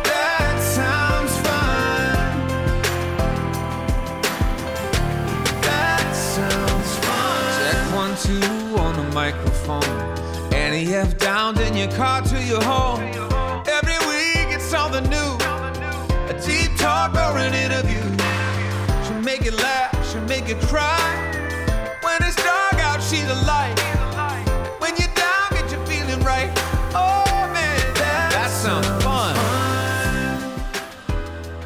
That sounds fun. That sounds fun. Check 1, 2 on the microphone. NEF down, then your car to your home. Every week it's something new. A deep talk or an interview. She'll make you laugh, she'll make you cry. When it's dark out, she's a light. When you're down, get you feeling right. Oh man, that sounds fun.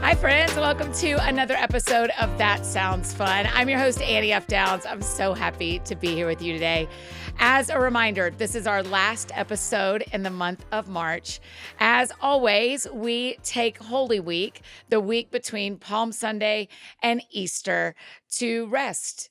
Hi, friends. Welcome to another episode of That Sounds Fun. I'm your host, Annie F. Downs. I'm so happy to be here with you today. As a reminder, this is our last episode in the month of March. As always, we take Holy Week, the week between Palm Sunday and Easter, to rest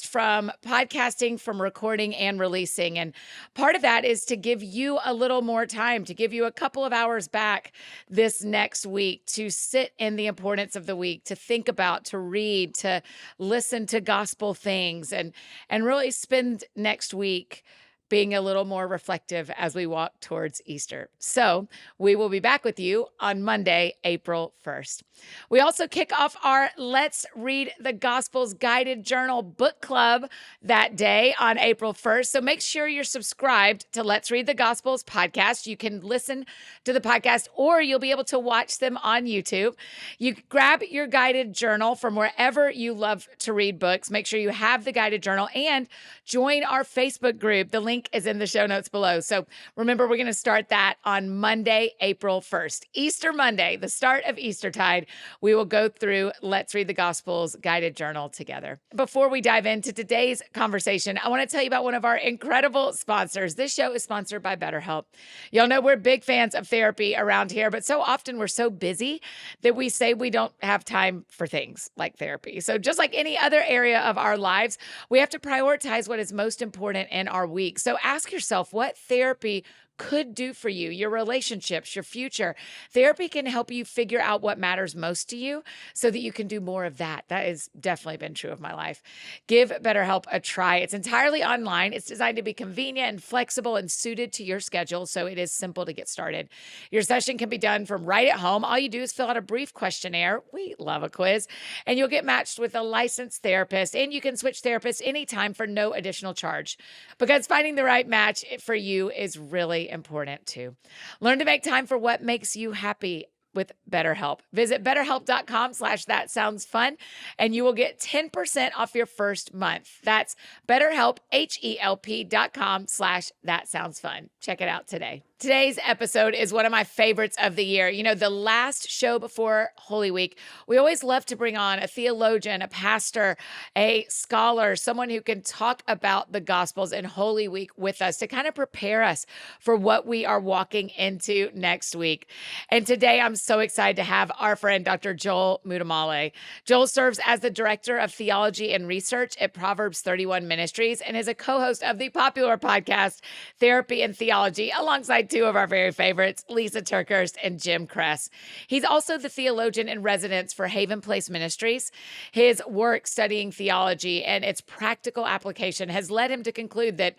from podcasting, from recording and releasing. And part of that is to give you a little more time, to give you a couple of hours back this next week, to sit in the importance of the week, to think about, to read, to listen to gospel things, and really spend next week being a little more reflective as we walk towards Easter. So we will be back with you on Monday, April 1st. We also kick off our Let's Read the Gospels Guided Journal Book Club that day on April 1st. So make sure you're subscribed to Let's Read the Gospels podcast. You can listen to the podcast or you'll be able to watch them on YouTube. You grab your guided journal from wherever you love to read books. Make sure you have the guided journal and join our Facebook group. The link is in the show notes below. So remember, we're going to start that on Monday, April 1st. Easter Monday, the start of Eastertide. We will go through Let's Read the Gospels guided journal together. Before we dive into today's conversation, I want to tell you about one of our incredible sponsors. This show is sponsored by BetterHelp. Y'all know we're big fans of therapy around here, but so often we're so busy that we say we don't have time for things like therapy. So just like any other area of our lives, we have to prioritize what is most important in our week. So ask yourself what therapy could do for you, your relationships, your future. Therapy can help you figure out what matters most to you so that you can do more of that. That has definitely been true of my life. Give BetterHelp a try. It's entirely online. It's designed to be convenient and flexible and suited to your schedule, so it is simple to get started. Your session can be done from right at home. All you do is fill out a brief questionnaire. We love a quiz. And you'll get matched with a licensed therapist, and you can switch therapists anytime for no additional charge. Because finding the right match for you is really important too. Learn to make time for what makes you happy with BetterHelp. Visit betterhelp.com/thatsoundsfun and you will get 10% off your first month. That's BetterHelp, HELP.com/thatsoundsfun. Check it out today. Today's episode is one of my favorites of the year. You know, the last show before Holy Week, we always love to bring on a theologian, a pastor, a scholar, someone who can talk about the Gospels in Holy Week with us to kind of prepare us for what we are walking into next week. And today I'm so excited to have our friend, Dr. Joel Muddamalle. Joel serves as the Director of Theology and Research at Proverbs 31 Ministries and is a co-host of the popular podcast, Therapy and Theology, alongside two of our very favorites, Lisa Turkhurst and Jim Kress. He's also the theologian in residence for Haven Place Ministries. His work studying theology and its practical application has led him to conclude that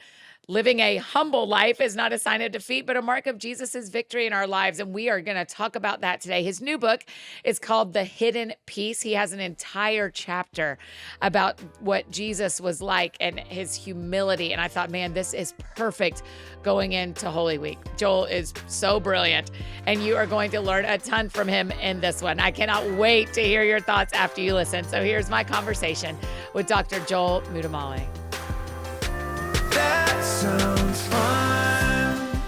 living a humble life is not a sign of defeat, but a mark of Jesus's victory in our lives. And we are going to talk about that today. His new book is called The Hidden Peace. He has an entire chapter about what Jesus was like and his humility. And I thought, man, this is perfect going into Holy Week. Joel is so brilliant, and you are going to learn a ton from him in this one. I cannot wait to hear your thoughts after you listen. So here's my conversation with Dr. Joel Muddamalle. That sounds fun.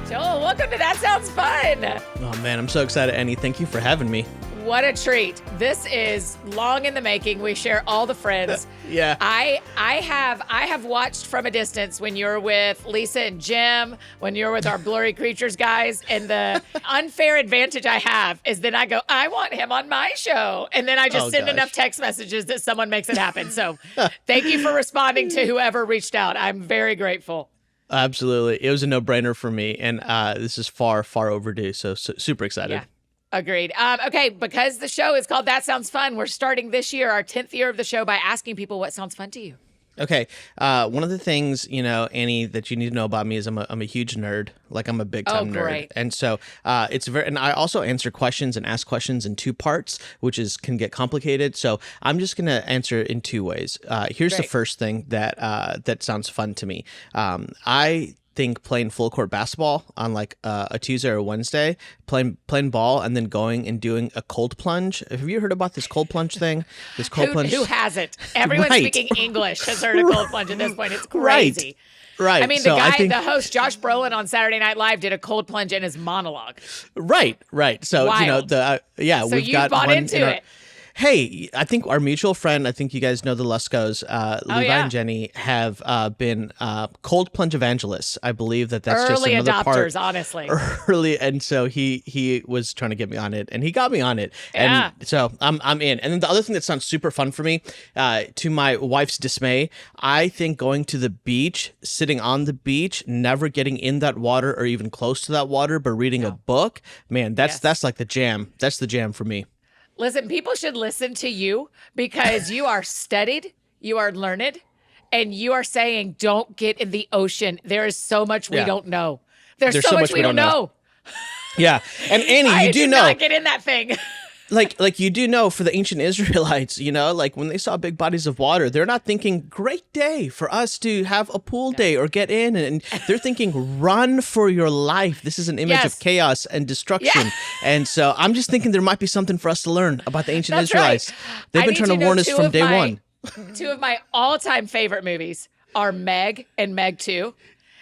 Joel, welcome to That Sounds Fun. Oh man, I'm so excited, Annie. Thank you for having me. What a treat. This is long in the making. We share all the friends. Yeah. I have watched from a distance when you're with Lisa and Jim, when you're with our Blurry Creatures guys, and the unfair advantage I have is that I go, I want him on my show. And then I just send enough text messages that someone makes it happen. So thank you for responding to whoever reached out. I'm very grateful. Absolutely. It was a no-brainer for me, and this is far, far overdue, so super excited. Yeah. Agreed. Okay, because the show is called That Sounds Fun, we're starting this year, our 10th year of the show, by asking people what sounds fun to you. Okay. One of the things, Annie, that you need to know about me is I'm a huge nerd. Like I'm a big time nerd. Great. And so and I also answer questions and ask questions in two parts, which can get complicated. So I'm just going to answer in two ways. Here's the Great. first thing that sounds fun to me. I think playing full court basketball on like a Tuesday or a Wednesday, playing ball and then going and doing a cold plunge. Have you heard about this cold plunge thing? This cold plunge. Who hasn't? Everyone Right. speaking English has heard a cold plunge at this point. It's crazy. Right. I mean, the host, Josh Brolin on Saturday Night Live did a cold plunge in his monologue. Right. So, Wild. so we've got bought one into it. Hey, I think our mutual friend, I think you guys know the Luskos, Levi yeah. and Jenny have been cold plunge evangelists. I believe that's Early just another adopters, part. honestly. Early, and so he was trying to get me on it, and he got me on it, Yeah. and so I'm in. And then the other thing that sounds super fun for me, to my wife's dismay, I think going to the beach, sitting on the beach, never getting in that water or even close to that water, but reading a book, man, that's like the jam. That's the jam for me. Listen, people should listen to you because you are studied, you are learned, and you are saying, don't get in the ocean. There is so much we don't know. There's so much we don't know. Yeah. And Annie, I you do did know. not get in that thing. Like you do know for the ancient Israelites, like when they saw big bodies of water, they're not thinking great day for us to have a pool day or get in, and they're thinking run for your life. This is an image of chaos and destruction. Yeah. And so I'm just thinking there might be something for us to learn about the ancient That's Israelites. right. They've been trying to warn us from day one. Two of my all-time favorite movies are Meg and Meg 2.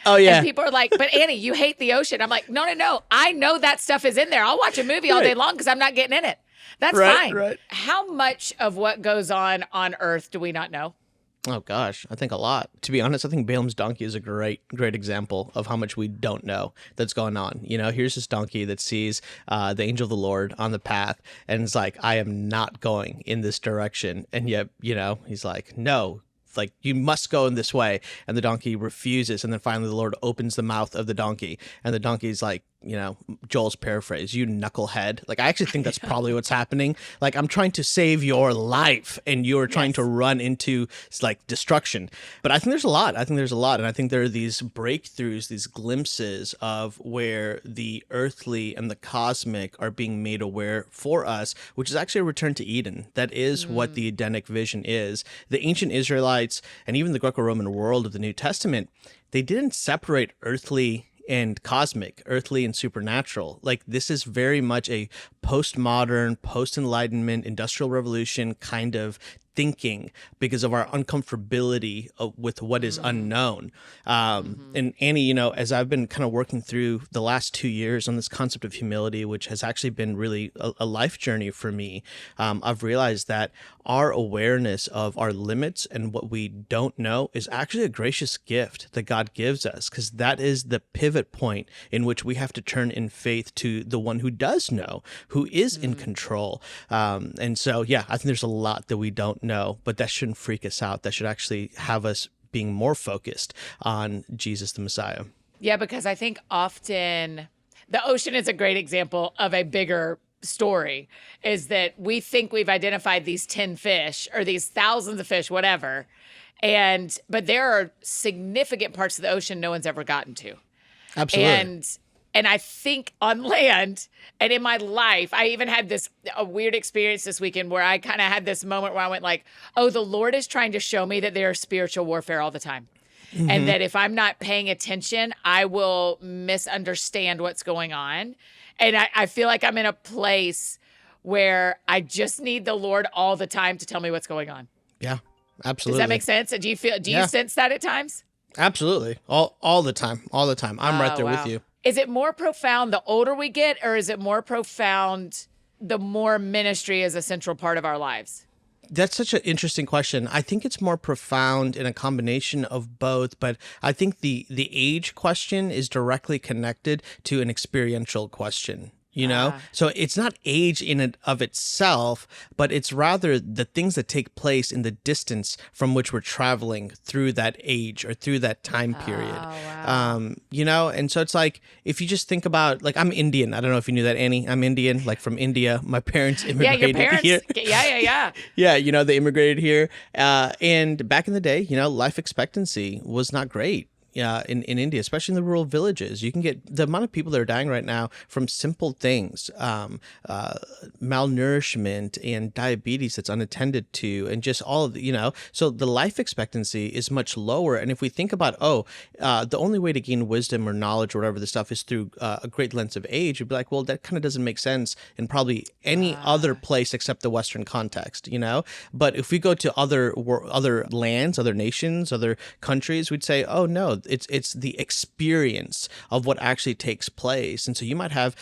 Oh, yeah. And people are like, but Annie, you hate the ocean. I'm like, no. I know that stuff is in there. I'll watch a movie all day long because I'm not getting in it. That's fine. Right. How much of what goes on Earth do we not know? Oh, gosh, I think a lot. To be honest, I think Balaam's donkey is a great example of how much we don't know that's going on. Here's this donkey that sees the angel of the Lord on the path and is like, I am not going in this direction. And yet, he's like, no. Like, you must go in this way. And the donkey refuses. And then finally the Lord opens the mouth of the donkey. And the donkey's like, Joel's paraphrase, you knucklehead. Like, I actually think that's probably what's happening. Like, I'm trying to save your life and you're trying to run into like destruction. But I think there's a lot. And I think there are these breakthroughs, these glimpses of where the earthly and the cosmic are being made aware for us, which is actually a return to Eden. That is what the Edenic vision is. The ancient Israelites and even the Greco-Roman world of the New Testament, they didn't separate earthly and cosmic, earthly and supernatural. Like, this is very much a postmodern, post-Enlightenment, Industrial Revolution kind of thinking because of our uncomfortability with what is unknown. And Annie, as I've been kind of working through the last 2 years on this concept of humility, which has actually been really a life journey for me, I've realized that our awareness of our limits and what we don't know is actually a gracious gift that God gives us, because that is the pivot point in which we have to turn in faith to the one who does know, who is in control. And so, I think there's a lot that we don't know, but that shouldn't freak us out. That should actually have us being more focused on Jesus the Messiah. Yeah, because I think often the ocean is a great example of a bigger story, is that we think we've identified these 10 fish or these thousands of fish, whatever. But there are significant parts of the ocean no one's ever gotten to. Absolutely. And I think on land and in my life, I even had a weird experience this weekend where I kind of had this moment where I went like, oh, the Lord is trying to show me that there is spiritual warfare all the time. Mm-hmm. And that if I'm not paying attention, I will misunderstand what's going on. And I feel like I'm in a place where I just need the Lord all the time to tell me what's going on. Yeah, absolutely. Does that make sense? And do you sense that at times? Absolutely. All the time. I'm right there with you. Is it more profound the older we get, or is it more profound the more ministry is a central part of our lives? That's such an interesting question. I think it's more profound in a combination of both, but I think the age question is directly connected to an experiential question. You know, so it's not age in and of itself, but it's rather the things that take place in the distance from which we're traveling through that age or through that time period. You know, and so it's like, if you just think about, like, I'm Indian. I don't know if you knew that, Annie. I'm Indian, like from India. My parents immigrated here. Yeah, you know, they immigrated here. And back in the day, you know, life expectancy was not great. In India, especially in the rural villages. You can get the amount of people that are dying right now from simple things, malnourishment and diabetes that's unattended to, and just all of the, you know, so the life expectancy is much lower. And if we think about, the only way to gain wisdom or knowledge or whatever the stuff is through a great length of age, you'd be like, well, that kind of doesn't make sense in probably any other place except the Western context, you know? But if we go to other lands, other nations, other countries, we'd say, oh no, it's the experience of what actually takes place. And so you might have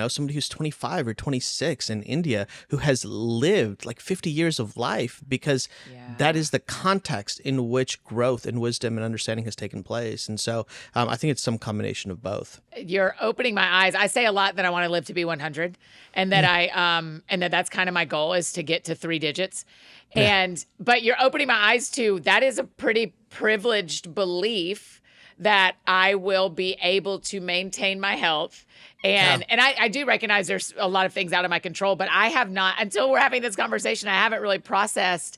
somebody who's 25 or 26 in India who has lived like 50 years of life because that is the context in which growth and wisdom and understanding has taken place. And so I think it's some combination of both. You're opening my eyes. I say a lot that I want to live to be 100, and that that's kind of my goal, is to get to 3 digits. But you're opening my eyes to, that is a pretty privileged belief that I will be able to maintain my health. And I do recognize there's a lot of things out of my control, but I have not, until we're having this conversation, I haven't really processed,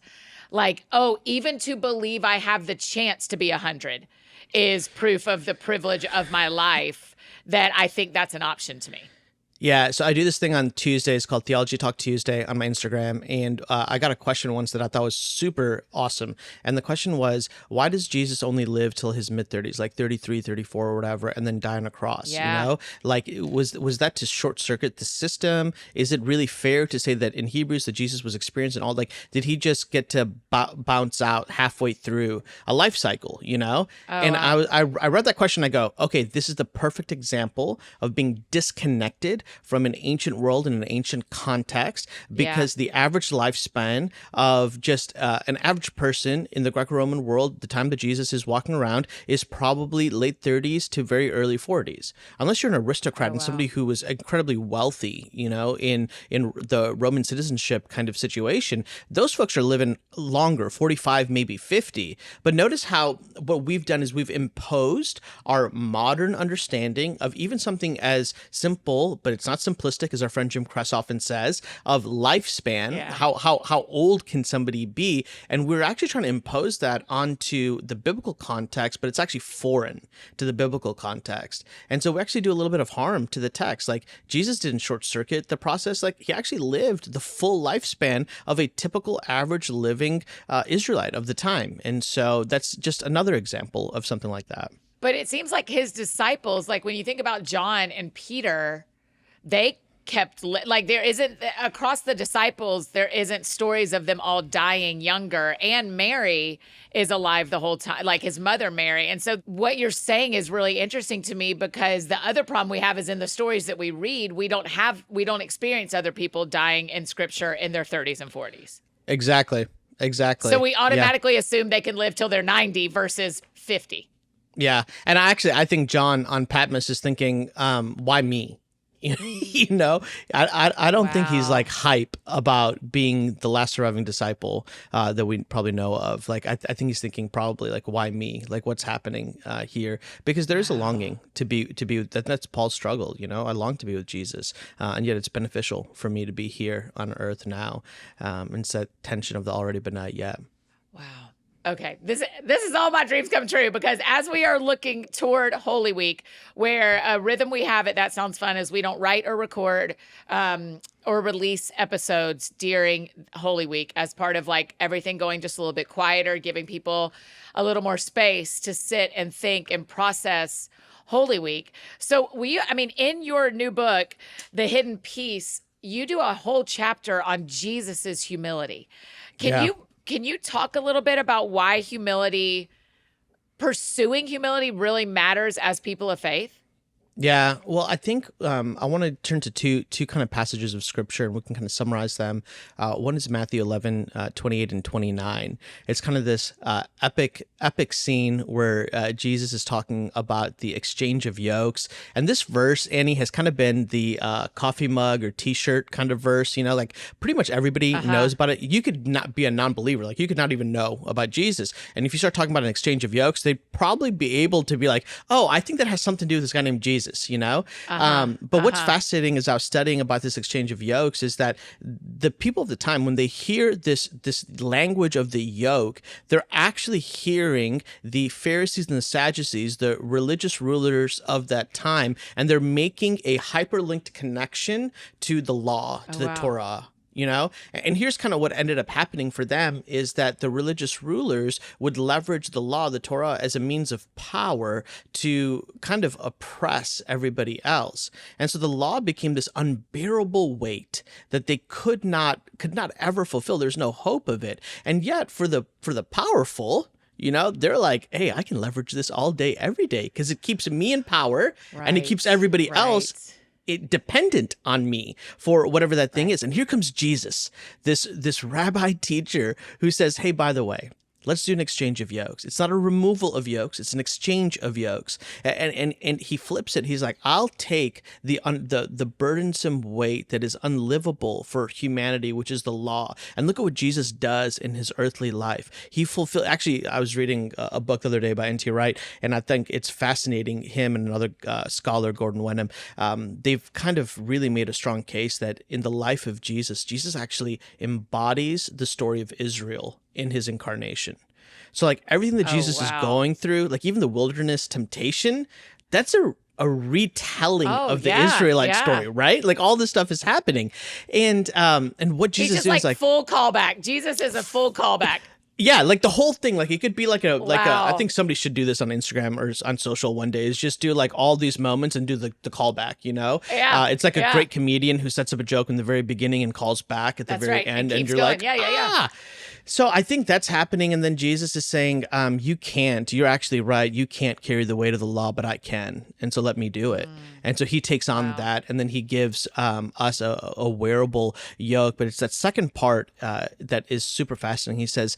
like, even to believe I have the chance to be 100 is proof of the privilege of my life, that I think that's an option to me. Yeah, so I do this thing on Tuesdays called Theology Talk Tuesday on my Instagram, and I got a question once that I thought was super awesome. And the question was, why does Jesus only live till his mid-30s, like 33, 34 or whatever, and then die on a cross, you know? Like, was that to short-circuit the system? Is it really fair to say that in Hebrews that Jesus was experiencing all, like, did he just get to bounce out halfway through a life cycle, you know? I read that question, I go, okay, this is the perfect example of being disconnected from an ancient world and an ancient context, because the average lifespan of just an average person in the Greco-Roman world, the time that Jesus is walking around, is probably late 30s to very early 40s. Unless you're an aristocrat and somebody who was incredibly wealthy, you know, in the Roman citizenship kind of situation, those folks are living longer, 45, maybe 50. But notice how what we've done is we've imposed our modern understanding of even something as simple, but it's not simplistic, as our friend Jim Kress often says, of lifespan. How old can somebody be? And we're actually trying to impose that onto the biblical context, but it's actually foreign to the biblical context. And so we actually do a little bit of harm to the text. Like, Jesus didn't short circuit the process. Like, he actually lived the full lifespan of a typical average living Israelite of the time. And so that's just another example of something like that. But it seems like his disciples, like when you think about John and Peter, they kept, like, there isn't, across the disciples, there isn't stories of them all dying younger. And Mary is alive the whole time, like his mother Mary. And so what you're saying is really interesting to me, because the other problem we have is in the stories that we read, we don't experience other people dying in scripture in their 30s and 40s. Exactly. So we automatically assume they can live till they're 90 versus 50. Yeah. And I think John on Patmos is thinking, why me? You know, I don't think he's like hype about being the last surviving disciple that we probably know of. Like, I think he's thinking probably like, why me? Like, what's happening here? Because there is a longing to be that's Paul's struggle. You know, I long to be with Jesus, and yet it's beneficial for me to be here on earth now, and it's that tension of the already but not yet. Wow. Okay, this is all my dreams come true, because as we are looking toward Holy Week, where a rhythm we have at That Sounds Fun is we don't write or record or release episodes during Holy Week, as part of like everything going just a little bit quieter, giving people a little more space to sit and think and process Holy Week. So in your new book, The Hidden Peace, you do a whole chapter on Jesus's humility. Can you talk a little bit about why pursuing humility really matters as people of faith? Yeah, well, I think I want to turn to two kind of passages of scripture, and we can kind of summarize them. One is Matthew 11, 28 and 29. It's kind of this epic scene where Jesus is talking about the exchange of yokes. And this verse, Annie, has kind of been the coffee mug or T-shirt kind of verse. Like pretty much everybody knows about it. You could not be a non-believer, like you could not even know about Jesus. And if you start talking about an exchange of yokes, they'd probably be able to be like, oh, I think that has something to do with this guy named Jesus. But what's fascinating as I was studying about this exchange of yokes is that the people of the time, when they hear this language of the yoke, they're actually hearing the Pharisees and the Sadducees, the religious rulers of that time, and they're making a hyperlinked connection to the law, to the Torah. And here's kind of what ended up happening for them is that the religious rulers would leverage the law, the Torah, as a means of power to kind of oppress everybody else. And so the law became this unbearable weight that they could not ever fulfill. There's no hope of it. And yet for the powerful, they're like, hey, I can leverage this all day, every day, because it keeps me in power and it keeps everybody else dependent on me for whatever that thing is. And here comes Jesus, this rabbi teacher who says, hey, by the way, let's do an exchange of yokes. It's not a removal of yokes. It's an exchange of yokes. And he flips it. He's like, I'll take the burdensome weight that is unlivable for humanity, which is the law. And look at what Jesus does in his earthly life. Actually, I was reading a book the other day by N.T. Wright, and I think it's fascinating. Him and another scholar, Gordon Wenham, they've kind of really made a strong case that in the life of Jesus actually embodies the story of Israel in his incarnation. So like everything that Jesus is going through, like even the wilderness temptation, that's a retelling of the Israelite story, right? Like all this stuff is happening. And what Jesus is like full callback. Jesus is a full callback. Yeah, like the whole thing, like it could be like I think somebody should do this on Instagram or on social one day, is just do like all these moments and do the callback, Yeah. It's like a great comedian who sets up a joke in the very beginning and calls back at the very end. And you're going. Like, So I think that's happening. And then Jesus is saying, you're actually right. You can't carry the weight of the law, but I can. And so let me do it. And so he takes on that. And then he gives us a wearable yoke. But it's that second part that is super fascinating. He says,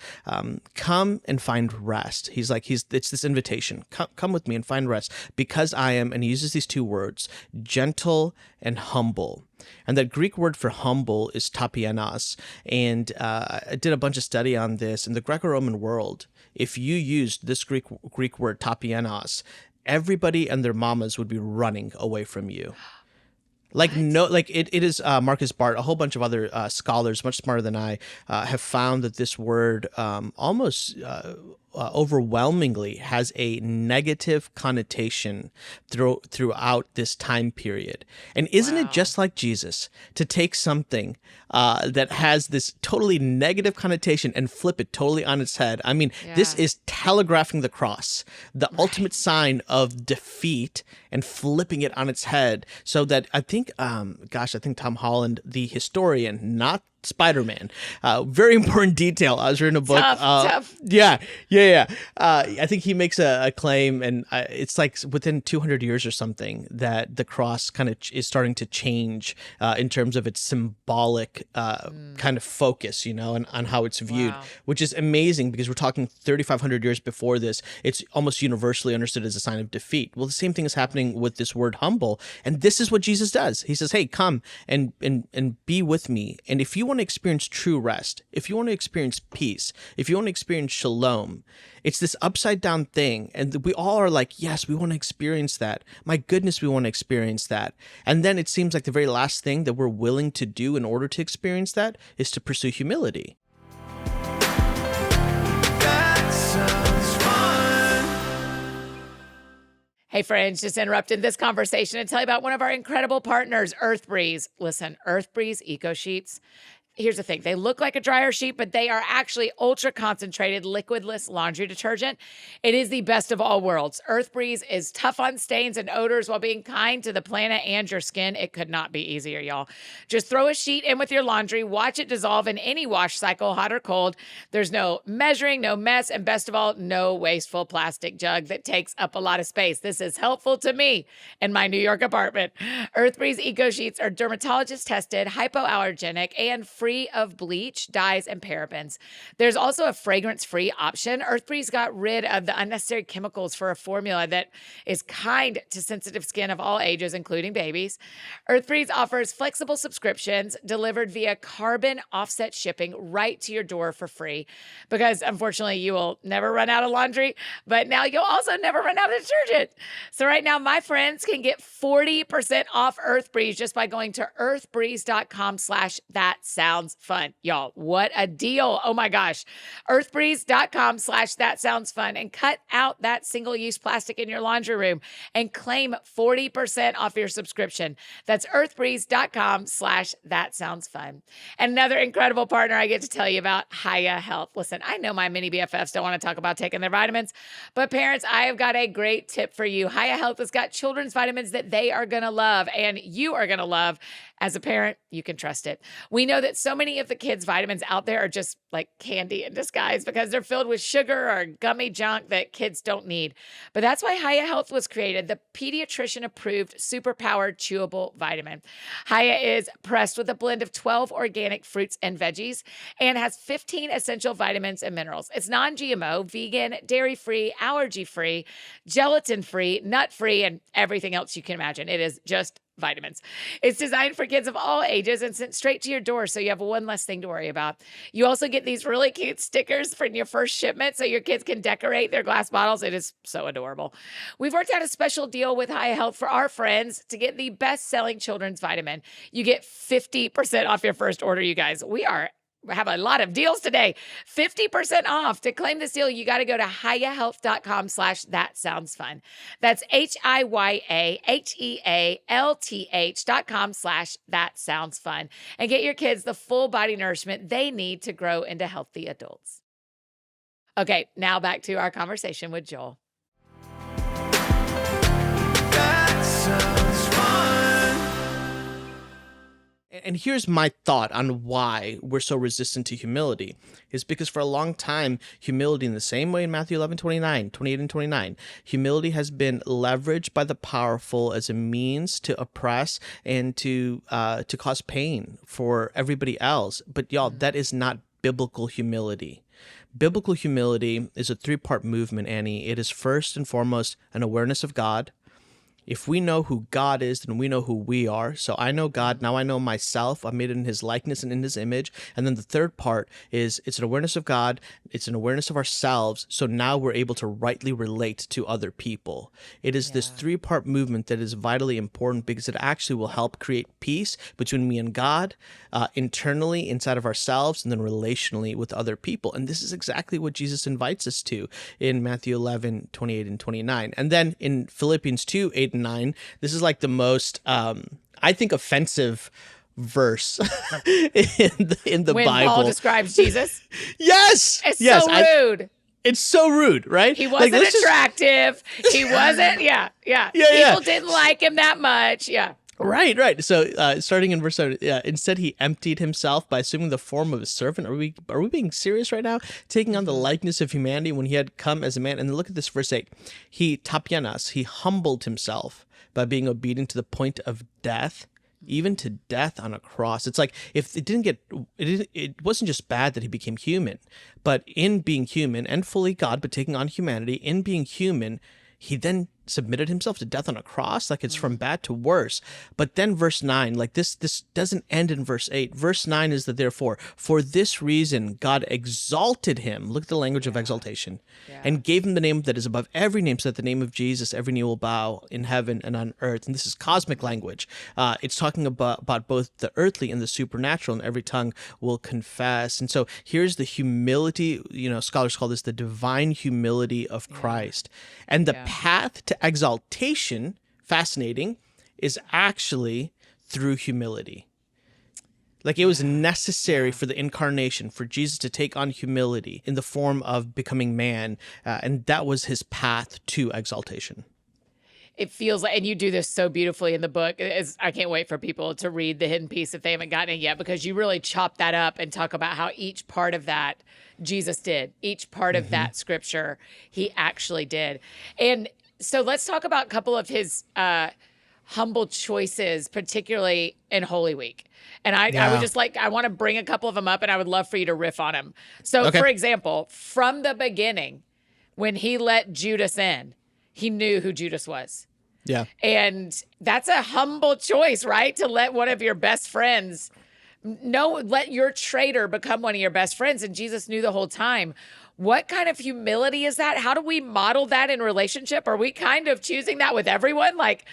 come and find rest. It's this invitation. Come with me and find rest because I am, and he uses these two words, gentle and humble. And that Greek word for humble is tapienos. And I did a bunch of study on this. In the Greco-Roman world, if you used this Greek word tapienos, everybody and their mamas would be running away from you. It is Marcus Bart, a whole bunch of other scholars, much smarter than I, have found that this word almost overwhelmingly has a negative connotation throughout this time period. And isn't it just like Jesus to take something that has this totally negative connotation and flip it totally on its head? I mean, this is telegraphing the cross, the ultimate sign of defeat, and flipping it on its head so that I think Tom Holland, the historian, not Spider-Man. Very important detail. I was reading a book. Tough. Yeah. I think he makes a claim, and it's like within 200 years or something that the cross kind of is starting to change in terms of its symbolic kind of focus, and on how it's viewed, which is amazing because we're talking 3,500 years before this. It's almost universally understood as a sign of defeat. Well, the same thing is happening with this word humble, and this is what Jesus does. He says, hey, come and be with me. And if you want to experience true rest, if you want to experience peace, if you want to experience shalom, it's this upside down thing. And we all are like, yes, we want to experience that. My goodness, we want to experience that. And then it seems like the very last thing that we're willing to do in order to experience that is to pursue humility. Hey friends, just interrupted this conversation to tell you about one of our incredible partners, Earth Breeze. Listen, Earth Breeze Eco Sheets, Here's the thing. They look like a dryer sheet, but they are actually ultra concentrated liquidless laundry detergent. It is the best of all worlds. Earth Breeze is tough on stains and odors while being kind to the planet and your skin. It could not be easier, y'all. Just throw a sheet in with your laundry, watch it dissolve in any wash cycle, hot or cold. There's no measuring, no mess, and best of all, no wasteful plastic jug that takes up a lot of space. This is helpful to me in my New York apartment. Earth Breeze Eco Sheets are dermatologist tested, hypoallergenic, and free of bleach, dyes, and parabens. There's also a fragrance-free option. Earth Breeze got rid of the unnecessary chemicals for a formula that is kind to sensitive skin of all ages, including babies. Earth Breeze offers flexible subscriptions delivered via carbon offset shipping right to your door for free, because unfortunately you will never run out of laundry, but now you'll also never run out of detergent. So right now my friends can get 40% off Earth Breeze just by going to earthbreeze.com/thatsoundsfun. Y'all, what a deal. Oh my gosh. earthbreeze.com/thatsoundsfun and cut out that single-use plastic in your laundry room and claim 40% off your subscription. That's earthbreeze.com/thatsoundsfun. Another incredible partner I get to tell you about, Hiya Health. Listen, I know my mini BFFs don't want to talk about taking their vitamins, but parents, I have got a great tip for you. Hiya Health has got children's vitamins that they are going to love and you are going to love. As a parent, you can trust it. We know that so many of the kids' vitamins out there are just like candy in disguise because they're filled with sugar or gummy junk that kids don't need. But that's why Hiya Health was created, the pediatrician-approved superpowered chewable vitamin. Hiya is pressed with a blend of 12 organic fruits and veggies and has 15 essential vitamins and minerals. It's non-GMO, vegan, dairy-free, allergy-free, gelatin-free, nut-free, and everything else you can imagine. It is just vitamins. It's designed for kids of all ages and sent straight to your door, so you have one less thing to worry about. You also get these really cute stickers for your first shipment so your kids can decorate their glass bottles. It is so adorable. We've worked out a special deal with Hiya Health for our friends to get the best-selling children's vitamin. You get 50% off your first order, you guys. We have a lot of deals today. 50% off. To claim this deal, you got to go to hiyahealth.com/thatsoundsfun. That's HIYAHEALTH.com/thatsoundsfun. And get your kids the full body nourishment they need to grow into healthy adults. Okay, now back to our conversation with Joel. That sounds fun. And here's my thought on why we're so resistant to humility is because for a long time, humility in the same way in Matthew 28 and 29, humility has been leveraged by the powerful as a means to oppress and to cause pain for everybody else. But y'all, that is not biblical humility. Biblical humility is a three-part movement, Annie. It is first and foremost an awareness of God. If we know who God is, then we know who we are. So I know God, now I know myself. I'm made in his likeness and in his image. And then the third part is it's an awareness of God. It's an awareness of ourselves. So now we're able to rightly relate to other people. It is this three-part movement that is vitally important because it actually will help create peace between me and God, internally inside of ourselves, and then relationally with other people. And this is exactly what Jesus invites us to in Matthew 28 and 29. And then in Philippians 2:8 and 9, this is like the most, I think, offensive verse in the when Bible. Paul describes Jesus. Yes! It's yes, so rude. It's so rude, right? He wasn't attractive. He wasn't, People didn't like him that much. Yeah. Right. So starting in verse 7, instead he emptied himself by assuming the form of a servant. Are we being serious right now? Taking on the likeness of humanity when he had come as a man. And then look at this verse 8. He humbled himself by being obedient to the point of death, even to death on a cross. It's like if it wasn't just bad that he became human, but in being human and fully God, but taking on humanity, in being human, he then submitted himself to death on a cross. Like it's from bad to worse. But then verse 9, like this doesn't end in verse 8. Verse 9 is the therefore. For this reason, God exalted him. Look at the language of exaltation. And gave him the name that is above every name, so that the name of Jesus, every knee will bow in heaven and on earth. And this is cosmic language. It's talking about both the earthly and the supernatural, and every tongue will confess. And so here's the humility, scholars call this the divine humility of Christ. And the path to exaltation, fascinating, is actually through humility. Like it was necessary for the incarnation, for Jesus to take on humility in the form of becoming man. And that was his path to exaltation. It feels like, and you do this so beautifully in the book. I can't wait for people to read the hidden piece if they haven't gotten it yet, because you really chop that up and talk about how each part of that Jesus did, each part of that scripture he actually did. And so let's talk about a couple of his humble choices, particularly in Holy Week. And I would just I want to bring a couple of them up, and I would love for you to riff on them. So for example, from the beginning, when he let Judas in, he knew who Judas was. Yeah. And that's a humble choice, right? To let one of your best friends let your traitor become one of your best friends. And Jesus knew the whole time. What kind of humility is that? How do we model that in relationship? Are we kind of choosing that with everyone? Like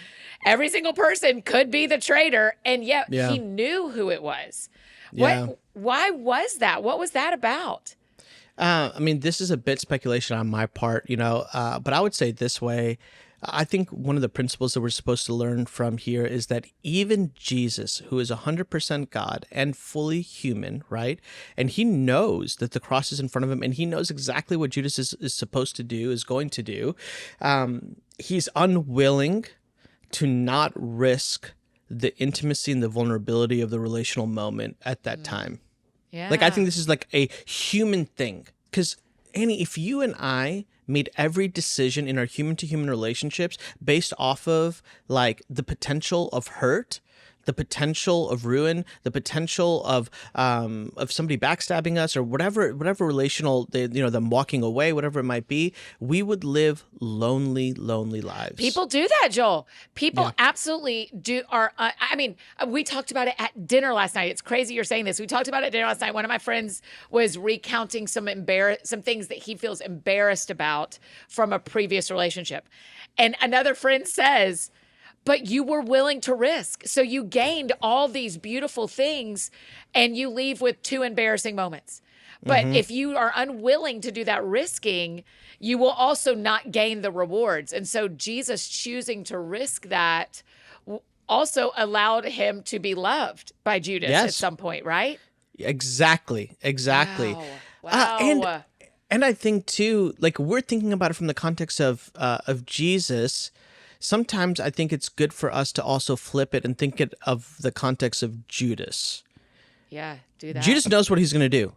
every single person could be the traitor, and yet he knew who it was. Yeah. Why was that? What was that about? I mean, this is a bit speculation on my part, but I would say this way. I think one of the principles that we're supposed to learn from here is that even Jesus, who is 100% God and fully human, right? And he knows that the cross is in front of him, and he knows exactly what Judas is supposed to do, is going to do. He's unwilling to not risk the intimacy and the vulnerability of the relational moment at that time. Yeah. Like, I think this is like a human thing. Because, Annie, if you and I made every decision in our human-to-human relationships based off of, like, the potential of hurt, the potential of ruin, the potential of somebody backstabbing us, or whatever relational, them walking away, whatever it might be, we would live lonely lives. People do that, Joel. People absolutely do. We talked about it at dinner last night. It's crazy you're saying this. We talked about it at dinner last night. One of my friends was recounting some things that he feels embarrassed about from a previous relationship. And another friend says, but you were willing to risk. So you gained all these beautiful things, and you leave with 2 embarrassing moments. But if you are unwilling to do that risking, you will also not gain the rewards. And so Jesus choosing to risk that also allowed him to be loved by Judas at some point, right? Exactly. Wow. And I think too, like, we're thinking about it from the context of Jesus. Sometimes I think it's good for us to also flip it and think it of the context of Judas. Yeah, do that. Judas knows what he's going to do.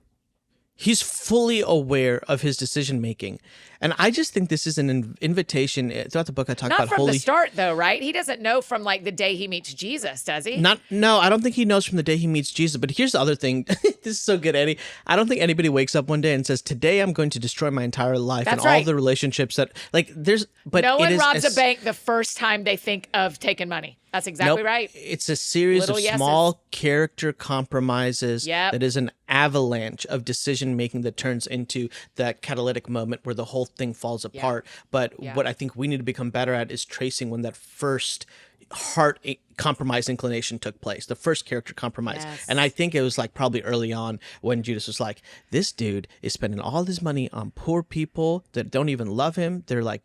He's fully aware of his decision making. And I just think this is an invitation. Throughout the book, I talk about Not from the start, though, right? He doesn't know from like the day he meets Jesus, does he? No, I don't think he knows from the day he meets Jesus. But here's the other thing. This is so good, Eddie. I don't think anybody wakes up one day and says, today I'm going to destroy my entire life and all the relationships that, like, there's, but no one robs a bank the first time they think of taking money. That's exactly right. It's a series of small character compromises that is an avalanche of decision making that turns into that catalytic moment where the whole thing falls apart. But what I think we need to become better at is tracing when that first heart compromise inclination took place, the first character compromise. And I think it was like probably early on when Judas was like, this dude is spending all his money on poor people that don't even love him. They're like,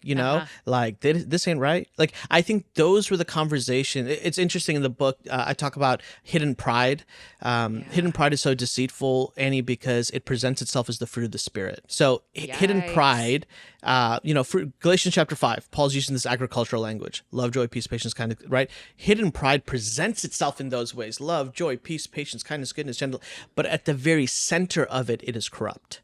like this ain't right. Like, I think those were the conversation. It's interesting in the book. I talk about hidden pride. Hidden pride is so deceitful, Annie, because it presents itself as the fruit of the spirit. So hidden pride, for Galatians chapter 5, Paul's using this agricultural language: love, joy, peace, patience, kindness, right? Hidden pride presents itself in those ways: love, joy, peace, patience, kindness, goodness, gentle. But at the very center of it, it is corrupt.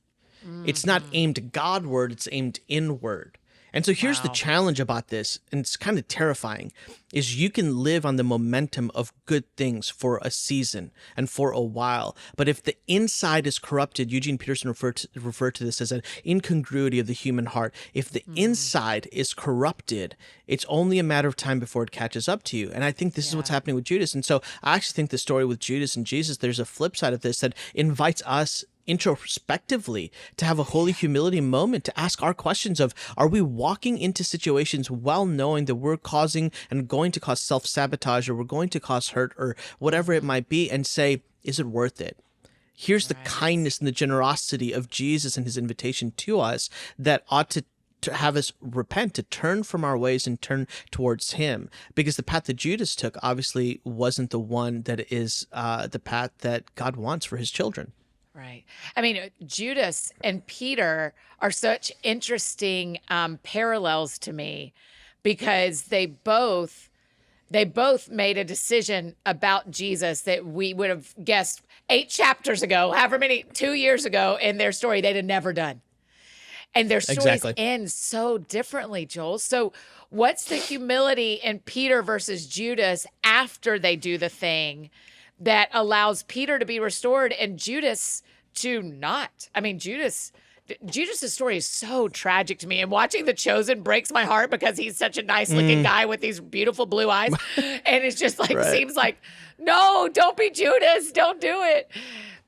It's not aimed Godward, it's aimed inward. And so here's the challenge about this, and it's kind of terrifying, is you can live on the momentum of good things for a season and for a while. But if the inside is corrupted, Eugene Peterson referred to this as an incongruity of the human heart. If the inside is corrupted, it's only a matter of time before it catches up to you. And I think this is what's happening with Judas. And so I actually think the story with Judas and Jesus, there's a flip side of this that invites us introspectively to have a holy humility moment, to ask our questions of, are we walking into situations well knowing that we're causing and going to cause self-sabotage, or we're going to cause hurt, or whatever it might be, and say, is it worth it? Here's the kindness and the generosity of Jesus and his invitation to us that ought to to have us repent, to turn from our ways and turn towards him. Because the path that Judas took obviously wasn't the one that is the path that God wants for his children. Right. I mean, Judas and Peter are such interesting parallels to me because they both made a decision about Jesus that we would have guessed 8 chapters ago, however many, 2 years ago in their story, they'd have never done. And their stories end so differently, Joel. So what's the humility in Peter versus Judas after they do the thing that allows Peter to be restored and Judas to not? I mean, Judas' story is so tragic to me. And watching The Chosen breaks my heart because he's such a nice looking guy with these beautiful blue eyes. And it's just like, seems like, no, don't be Judas. Don't do it.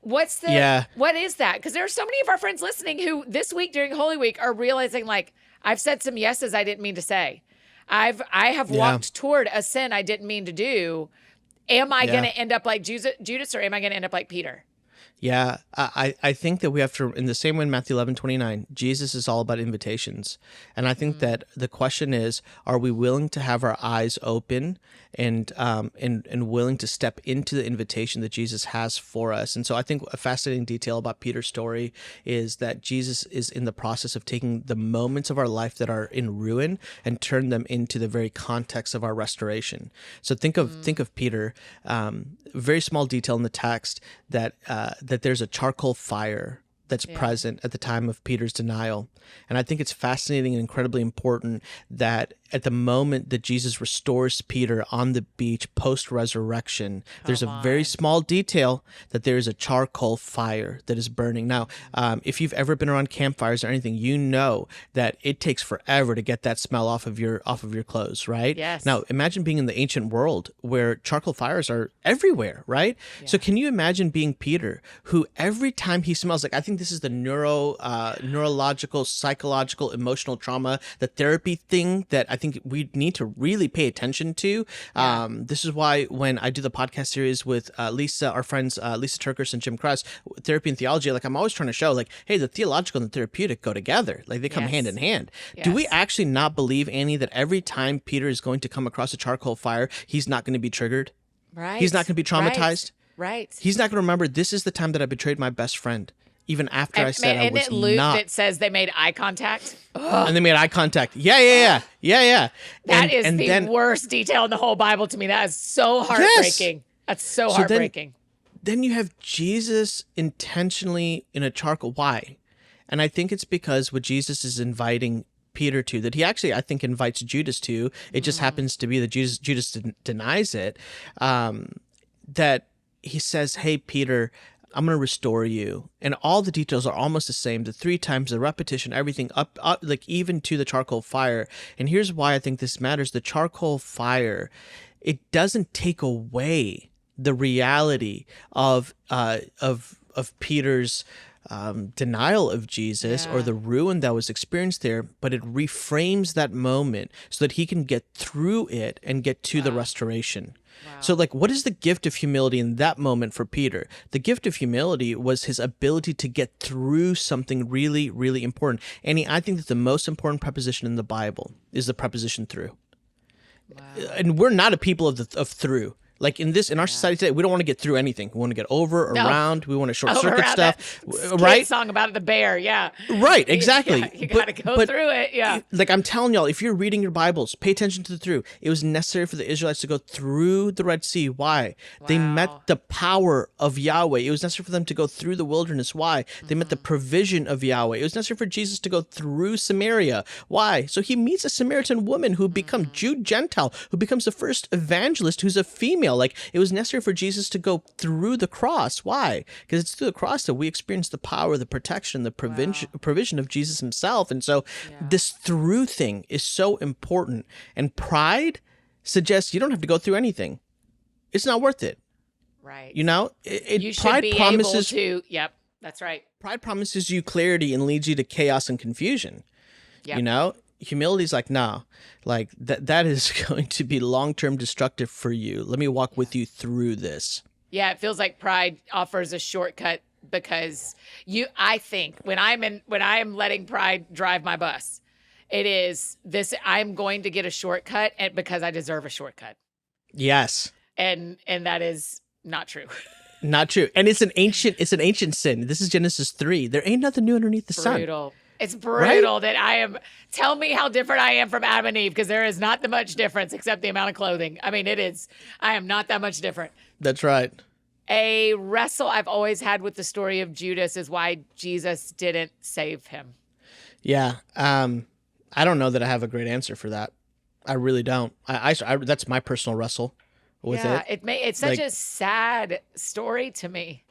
What is that? Because there are so many of our friends listening who this week during Holy Week are realizing, like, I've said some yeses I didn't mean to say. I have walked toward a sin I didn't mean to do. Am I going to end up like Judas, or am I going to end up like Peter? Yeah, I think that we have to, in the same way in Matthew 11:29, Jesus is all about invitations. And I think that the question is, are we willing to have our eyes open and willing to step into the invitation that Jesus has for us? And so I think a fascinating detail about Peter's story is that Jesus is in the process of taking the moments of our life that are in ruin and turn them into the very context of our restoration. So think of Peter, very small detail in the text that there's a charcoal fire that's present at the time of Peter's denial. And I think it's fascinating and incredibly important that at the moment that Jesus restores Peter on the beach post-resurrection, there's a very small detail that there is a charcoal fire that is burning. Now, if you've ever been around campfires or anything, you know that it takes forever to get that smell off of your clothes, right? Yes. Now, imagine being in the ancient world where charcoal fires are everywhere, right? Yeah. So can you imagine being Peter, who every time he smells, like, I think this is the neurological, psychological, emotional trauma, the therapy thing that I think we need to really pay attention to. This is why when I do the podcast series with Lisa, our friends Lisa Turkers and Jim Kress, Therapy and Theology, like, I'm always trying to show, like, hey, the theological and the therapeutic go together. Like, they come hand in hand. Yes. Do we actually not believe, Annie, that every time Peter is going to come across a charcoal fire, he's not going to be triggered? Right. He's not going to be traumatized? Right. He's not going to remember, this is the time that I betrayed my best friend. Even after I said I was it Luke not. That says they made eye contact. Ugh. And they made eye contact. Yeah. That is the worst detail in the whole Bible to me. That is so heartbreaking. Yes. That's so heartbreaking. Then you have Jesus intentionally in a charcoal. Why? And I think it's because what Jesus is inviting Peter to, that he actually, I think, invites Judas to. It just happens to be that Judas denies it. That he says, hey, Peter, I'm going to restore you. And all the details are almost the same. The 3 times, the repetition, everything up, like even to the charcoal fire. And here's why I think this matters. The charcoal fire, it doesn't take away the reality of Peter's denial of Jesus or the ruin that was experienced there, but it reframes that moment so that he can get through it and get to the restoration. Wow. So, like, what is the gift of humility in that moment for Peter? The gift of humility was his ability to get through something really, really important. Annie, I think that the most important preposition in the Bible is the preposition through. Wow. And we're not a people of through. Like in our society today, we don't want to get through anything. We want to get over, around. We want to short circuit stuff, right? Song about the bear, right, exactly. You got to go through it, Like, I'm telling y'all, if you're reading your Bibles, pay attention to the through. It was necessary for the Israelites to go through the Red Sea. Why? Wow. They met the power of Yahweh. It was necessary for them to go through the wilderness. Why? They met the provision of Yahweh. It was necessary for Jesus to go through Samaria. Why? So he meets a Samaritan woman who becomes Jew Gentile, who becomes the first evangelist who's a female. Like, it was necessary for Jesus to go through the cross. Why? Because it's through the cross that we experience the power, the protection, the provision of Jesus himself. And so this through thing is so important. And pride suggests you don't have to go through anything. It's not worth it. Right. You know? You should be able to. Yep, that's right. Pride promises you clarity and leads you to chaos and confusion. Yep. You know? Humility is like, nah, like that is going to be long-term destructive for you. Let me walk with you through this. Yeah, it feels like pride offers a shortcut because I think when I am letting pride drive my bus, It is this. I'm going to get a shortcut because I deserve a shortcut. Yes. And that is not true. Not true. And it's an ancient sin. This is Genesis 3. There ain't nothing new underneath the sun. Brutal. It's brutal that I am. Tell me how different I am from Adam and Eve, because there is not that much difference except the amount of clothing. I mean, it is. I am not that much different. That's right. A wrestle I've always had with the story of Judas is why Jesus didn't save him. Yeah. I don't know that I have a great answer for that. I really don't. I that's my personal wrestle with it. It's such a sad story to me.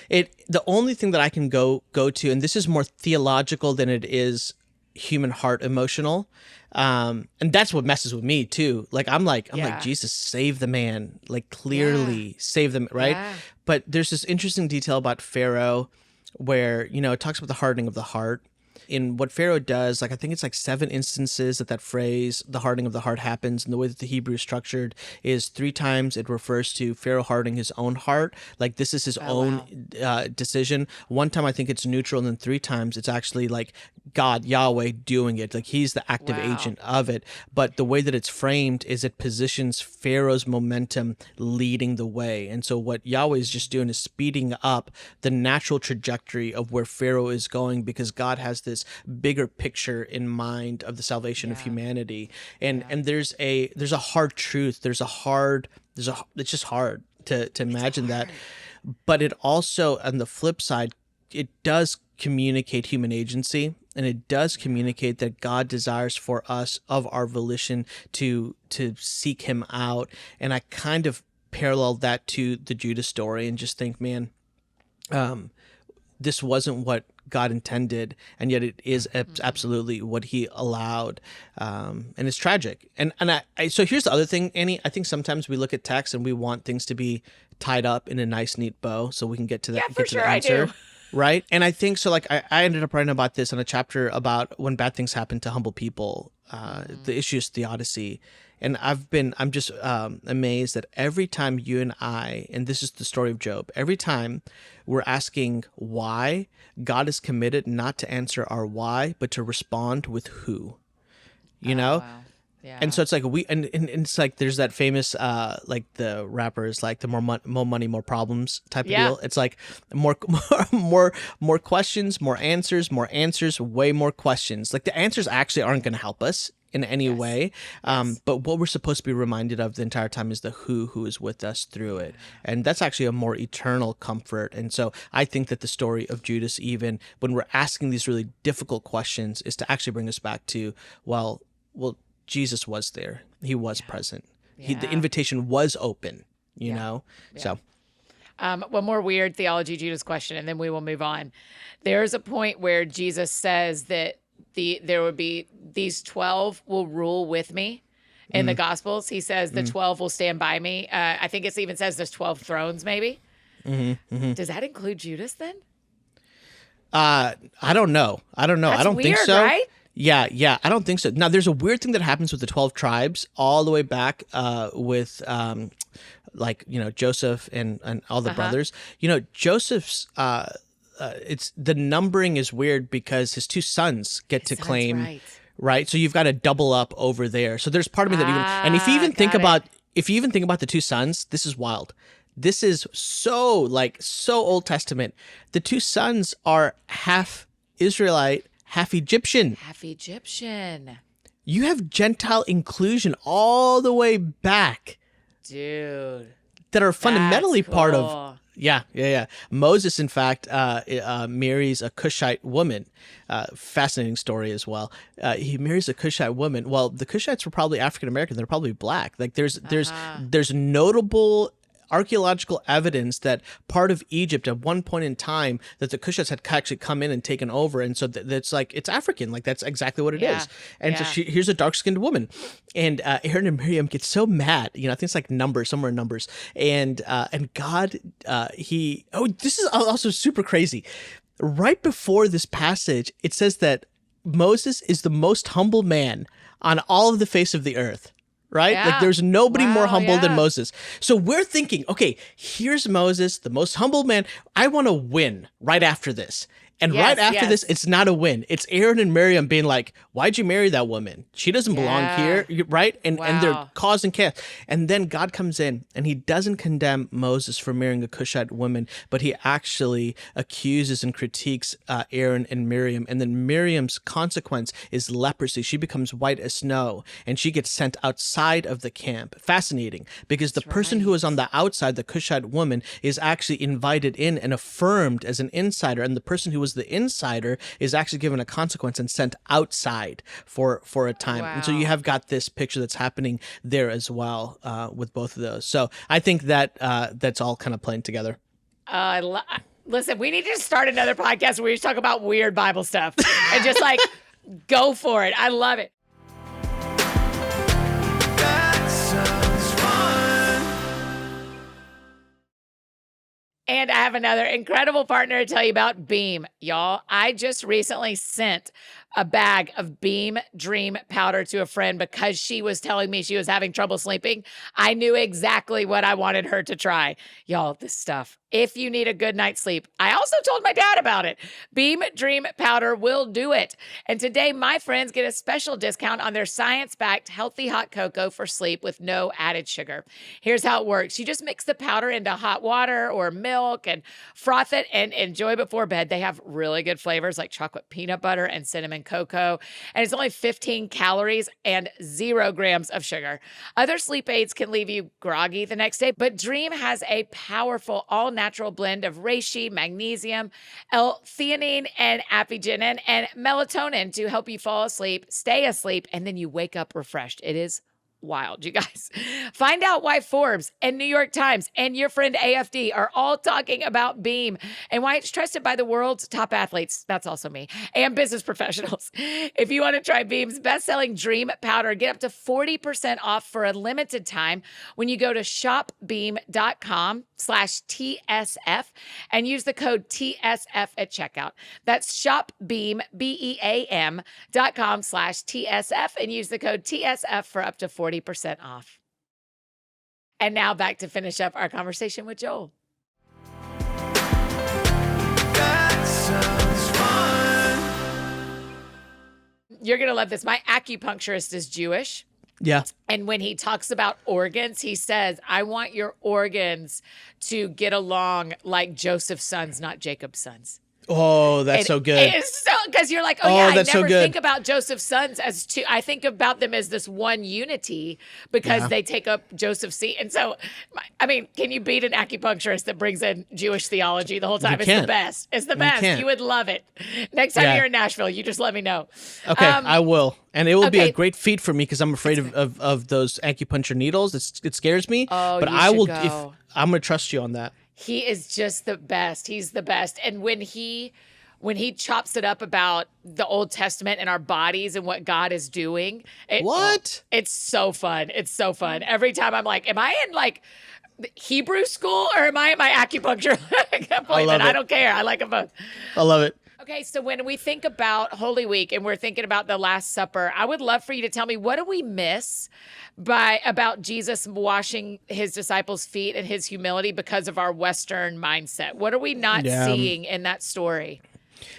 The only thing that I can go to, and this is more theological than it is human heart emotional, and that's what messes with me too. Like I'm like Jesus, save the man, like clearly save them, right? Yeah. But there's this interesting detail about Pharaoh where it talks about the hardening of the heart. In what Pharaoh does, like I think it's like 7 instances that phrase, the hardening of the heart, happens. And the way that the Hebrew is structured is 3 times it refers to Pharaoh hardening his own heart. Like this is his own decision. 1 time I think it's neutral, and then 3 times it's actually like God, Yahweh, doing it. Like he's the active agent of it. But the way that it's framed is it positions Pharaoh's momentum leading the way. And so what Yahweh is just doing is speeding up the natural trajectory of where Pharaoh is going, because God has this bigger picture in mind of the salvation of humanity. And there's a hard truth. It's just hard to imagine that. But it also, on the flip side, it does communicate human agency, and it does communicate that God desires for us of our volition to seek him out. And I kind of parallel that to the Judas story and just think, man, this wasn't what God intended, and yet it is absolutely what he allowed. And it's tragic. And so here's the other thing, Annie. I think sometimes we look at text and we want things to be tied up in a nice, neat bow so we can get to that, for sure, I do. Right? And I think so. Like I ended up writing about this in a chapter about when bad things happen to humble people. The issue is theodicy. And I'm just amazed that every time you and I, and this is the story of Job, every time we're asking why, God is committed not to answer our why, but to respond with who, you know? Wow. Yeah. And so it's like and it's like there's that famous like the rapper is like the more money, more problems type of deal. It's like more questions, more answers, way more questions. Like the answers actually aren't going to help us in any way. But what we're supposed to be reminded of the entire time is the who is with us through it. And that's actually a more eternal comfort. And so I think that the story of Judas, even when we're asking these really difficult questions, is to actually bring us back to, well, Jesus was there. He was present. The invitation was open, you know? Yeah. So. One more weird theology Judas question, and then we will move on. There's a point where Jesus says that there would be these 12 will rule with me. In the Gospels, he says the 12 will stand by me. I think it even says there's 12 thrones, maybe. Does that include Judas then? I don't know. That's I don't weird, think so. Right? Yeah, I don't think so. Now, there's a weird thing that happens with the 12 tribes all the way back with Joseph and all the brothers. Joseph's it's the numbering is weird because his 2 sons get to claim, right? So you've got to double up over there. So there's part of me that and if you even think about the 2 sons, this is wild. This is so Old Testament. The 2 sons are half Israelite, half Egyptian. You have Gentile inclusion all the way back. Dude. That are fundamentally cool. part of. Yeah. Moses, in fact, marries a Cushite woman. Fascinating story as well. He marries a Cushite woman. Well, the Cushites were probably African American. They're probably black. Like there's notable archaeological evidence that part of Egypt at one point in time that the Cushites had actually come in and taken over, and so that's like it's African, like that's exactly what it is. And so here's a dark-skinned woman, and Aaron and Miriam get so mad. I think it's like somewhere in Numbers, and God, this is also super crazy. Right before this passage, it says that Moses is the most humble man on all of the face of the earth. Right? Yeah. Like there's nobody more humble than Moses. So we're thinking, okay, here's Moses, the most humble man. I want to win right after this. And Yes, right after this, yes. it's not a win. It's Aaron and Miriam being like, "Why'd you marry that woman? She doesn't belong Yeah. here," right? And they're Wow. causing chaos. And then God comes in and he doesn't condemn Moses for marrying a Cushite woman, but he actually accuses and critiques Aaron and Miriam. And then Miriam's consequence is leprosy. She becomes white as snow and she gets sent outside of the camp. Fascinating, because the person who is on the outside, the Cushite woman, is actually invited in and affirmed as an insider, and the person who was the insider is actually given a consequence and sent outside for a time. And so you Wow. have got this picture that's happening there as well with both of those. So I think that that's all kind of playing together. Listen, we need to start another podcast where we just talk about weird Bible stuff and just like go for it. I love it. That sounds fun. And I have another incredible partner to tell you about, Beam. Y'all, I just recently sent a bag of Beam Dream powder to a friend because she was telling me she was having trouble sleeping. I knew exactly what I wanted her to try. Y'all, this stuff, if you need a good night's sleep. I also told my dad about it. Beam Dream powder will do it. And today, my friends get a special discount on their science-backed healthy hot cocoa for sleep with no added sugar. Here's how it works. You just mix the powder into hot water or milk and froth it and enjoy before bed. They have really good flavors like chocolate peanut butter and cinnamon cocoa. And it's only 15 calories and 0 grams of sugar. Other sleep aids can leave you groggy the next day, but Dream has a powerful all-natural blend of reishi, magnesium, L-theanine, and apigenin, and melatonin to help you fall asleep, stay asleep, and then you wake up refreshed. It is wild, you guys. Find out why Forbes and New York Times and your friend AFD are all talking about Beam and why it's trusted by the world's top athletes. That's also me, and business professionals. If you want to try Beam's best-selling Dream powder, get up to 40% off for a limited time when you go to shopbeam.com/TSF and use the code TSF at checkout. That's shopbeam, BEAM.com/TSF and use the code TSF for up to 40% off. And now back to finish up our conversation with Joel. That sounds fun. You're going to love this. My acupuncturist is Jewish. Yeah. And when he talks about organs, he says, I want your organs to get along like Joseph's sons, not Jacob's sons. Oh, that's so good. It's so, because you're like, I that's so never good. think about Joseph's sons as two. I think about them as this one unity because they take up Joseph's seat. And so, I mean, can you beat an acupuncturist that brings in Jewish theology the whole time? It's can't. the best. It's the best. can't. You would love it. Next time you're in Nashville, you just let me know. Okay, I will. And it will be okay. a great feat for me because I'm afraid of those acupuncture needles. It scares me. Oh, but you I should will. go. I'm going to trust you on that. He is just the best. He's the best. And when he chops it up about the Old Testament and our bodies and what God is doing, it's so fun. It's so fun. Every time I'm like, am I in like Hebrew school or am I at my acupuncture appointment? I don't care. I like them both. I love it. Okay, so when we think about Holy Week and we're thinking about the Last Supper, I would love for you to tell me, what do we miss about Jesus washing his disciples' feet and his humility because of our Western mindset? What are we not seeing in that story?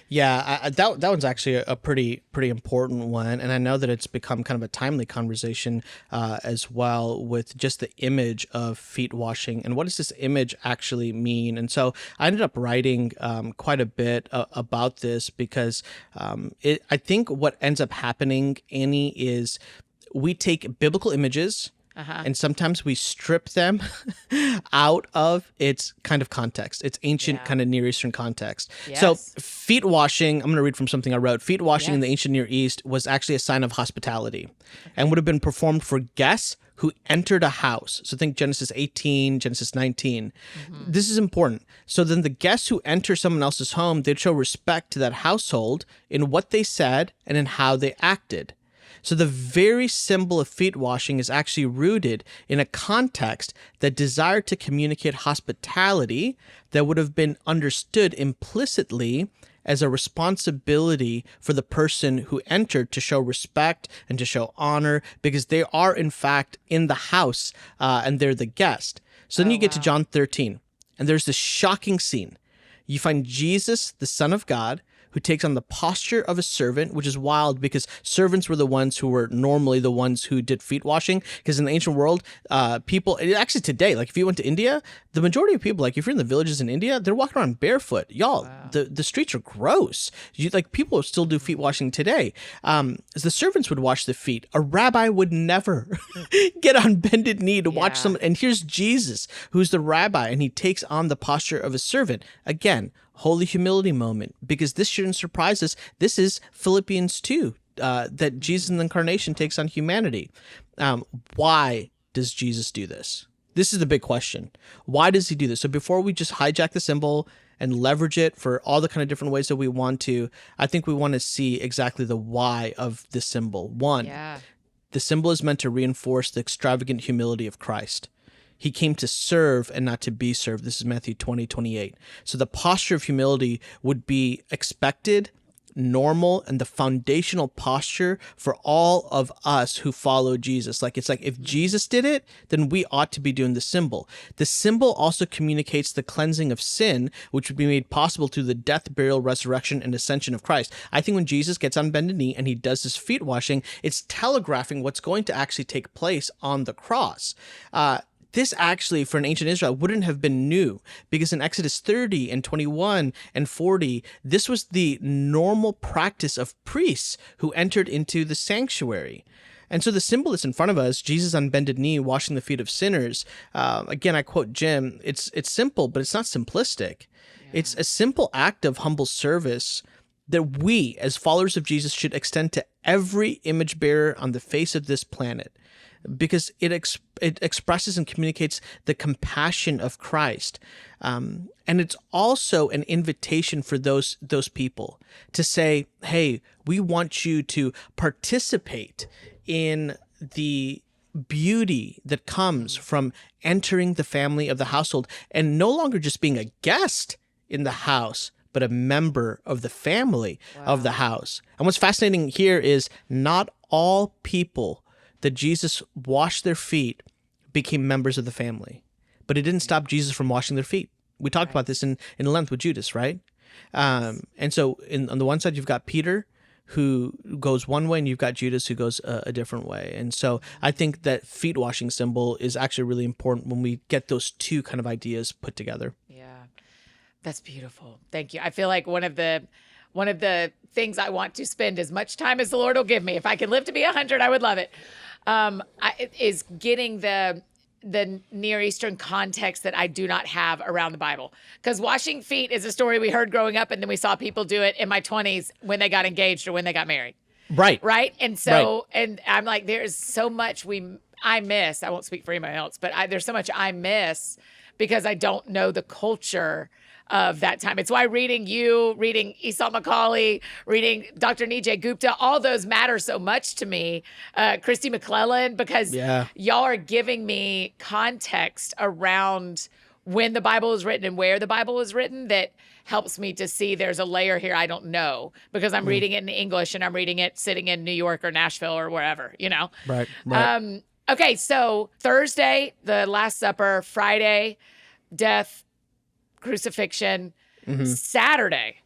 Yeah, that one's actually a pretty important one, and I know that it's become kind of a timely conversation as well, with just the image of feet washing and what does this image actually mean. And so I ended up writing quite a bit about this because I think what ends up happening, Annie, is we take biblical images. And sometimes we strip them out of its kind of context, its ancient kind of Near Eastern context. Yes. So feet washing, I'm going to read from something I wrote. Feet washing in the ancient Near East was actually a sign of hospitality and would have been performed for guests who entered a house. So think Genesis 18, Genesis 19. This is important. So then the guests who enter someone else's home, they'd show respect to that household in what they said and in how they acted. So the very symbol of feet washing is actually rooted in a context that desired to communicate hospitality that would have been understood implicitly as a responsibility for the person who entered to show respect and to show honor, because they are in fact in the house and they're the guest. So then you get to John 13, and there's this shocking scene. You find Jesus, the Son of God, who takes on the posture of a servant, which is wild because servants were the ones who were normally the ones who did feet washing. Because in the ancient world, people, actually today, like if you went to India, the majority of people, like if you're in the villages in India, they're walking around barefoot. Y'all, the streets are gross. People still do feet washing today. The servants would wash the feet. A rabbi would never get on bended knee to watch someone. And here's Jesus, who's the rabbi, and he takes on the posture of a servant. Again, holy humility moment, because this shouldn't surprise us. This is Philippians 2, that Jesus in the incarnation takes on humanity. Why does Jesus do this? This is the big question. Why does he do this? So before we just hijack the symbol and leverage it for all the kind of different ways that we want to, I think we want to see exactly the why of the symbol. One, the symbol is meant to reinforce the extravagant humility of Christ. He came to serve and not to be served. This is Matthew 20:28. So the posture of humility would be expected, normal, and the foundational posture for all of us who follow Jesus. It's like if Jesus did it, then we ought to be doing the symbol. The symbol also communicates the cleansing of sin, which would be made possible through the death, burial, resurrection, and ascension of Christ. I think when Jesus gets on bended knee and he does his feet washing, it's telegraphing what's going to actually take place on the cross. This actually, for an ancient Israel, wouldn't have been new, because in Exodus 30 and 21 and 40, this was the normal practice of priests who entered into the sanctuary. And so the symbol that's in front of us, Jesus on bended knee, washing the feet of sinners. Again, I quote Jim, it's simple, but it's not simplistic. It's a simple act of humble service that we, as followers of Jesus, should extend to every image bearer on the face of this planet, because it expresses and communicates the compassion of Christ. And it's also an invitation for those people to say, hey, we want you to participate in the beauty that comes from entering the family of the household and no longer just being a guest in the house, but a member of the family of the house. And what's fascinating here is not all people that Jesus washed their feet became members of the family, but it didn't stop Jesus from washing their feet. We talked about this in length with Judas, right? And so on the one side, you've got Peter, who goes one way, and you've got Judas, who goes a different way. And so I think that feet washing symbol is actually really important when we get those two kind of ideas put together. Yeah, that's beautiful. Thank you. I feel like one of the things I want to spend as much time as the Lord will give me. If I could live to be 100, I would love it. Is getting the Near Eastern context that I do not have around the Bible. Because washing feet is a story we heard growing up, and then we saw people do it in my 20s when they got engaged or when they got married. Right. And so, and I'm like, there's so much I miss. I won't speak for anyone else, but there's so much I miss because I don't know the culture of that time. It's why reading Esau Macaulay, reading Dr. Nijay Gupta, all those matter so much to me. Christy McClellan, because y'all are giving me context around when the Bible is written and where the Bible is written that helps me to see there's a layer here I don't know, because I'm reading it in English and I'm reading it sitting in New York or Nashville or wherever, Right. Okay, so Thursday, the Last Supper. Friday, death, crucifixion. Saturday.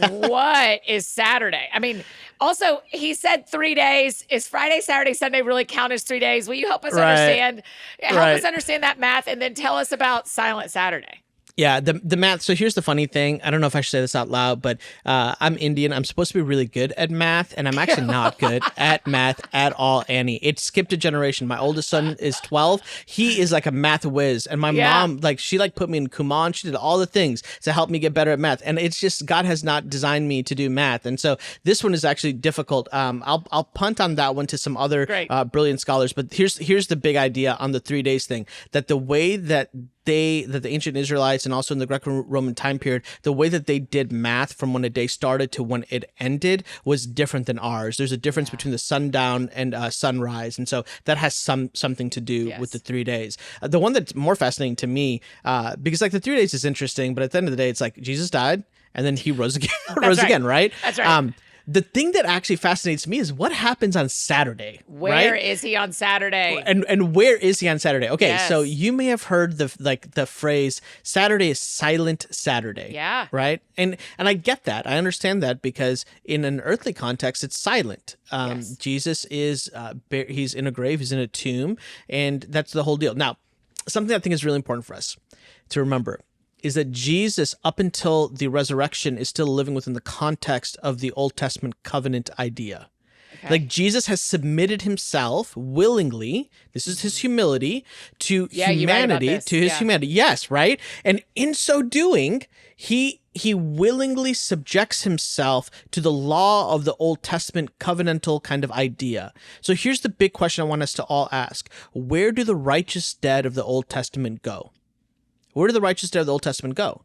What is Saturday? I mean, also, he said 3 days. Is Friday, Saturday, Sunday really count as 3 days? Will you help us understand? Help us understand that math, and then tell us about Silent Saturday. Yeah, the math. So here's the funny thing. I don't know if I should say this out loud, but I'm Indian. I'm supposed to be really good at math, and I'm actually not good at math at all, Annie. It skipped a generation. My oldest son is 12. He is like a math whiz. And my mom, she put me in Kumon. She did all the things to help me get better at math. And it's just, God has not designed me to do math. And so this one is actually difficult. I'll punt on that one to some other brilliant scholars. But here's the big idea on the 3 days thing, that the way that the ancient Israelites and also in the Greco-Roman time period, the way that they did math from when a day started to when it ended was different than ours. There's a difference between the sundown and sunrise. And so that has something to do with the 3 days. The one that's more fascinating to me, because the 3 days is interesting, but at the end of the day, it's like Jesus died and then he rose again, again, right? That's right. the thing that actually fascinates me is what happens on Saturday. Where is he on Saturday? And where is he on Saturday? Okay, Yes. so you may have heard the phrase Saturday is silent Saturday. Yeah. Right? And I get that. I understand that because in an earthly context, it's silent. Yes. Jesus is he's in a grave, he's in a tomb, and that's the whole deal. Now, something I think is really important for us to remember is that Jesus, up until the resurrection, is still living within the context of the Old Testament covenant idea. Okay. Like Jesus has submitted himself willingly, this is his humility, to humanity, to his humanity. Yes, right? And in so doing, he willingly subjects himself to the law of the Old Testament covenantal kind of idea. So here's the big question I want us to all ask. Where do the righteous dead of the Old Testament go? Where do the righteous dead of the Old Testament go?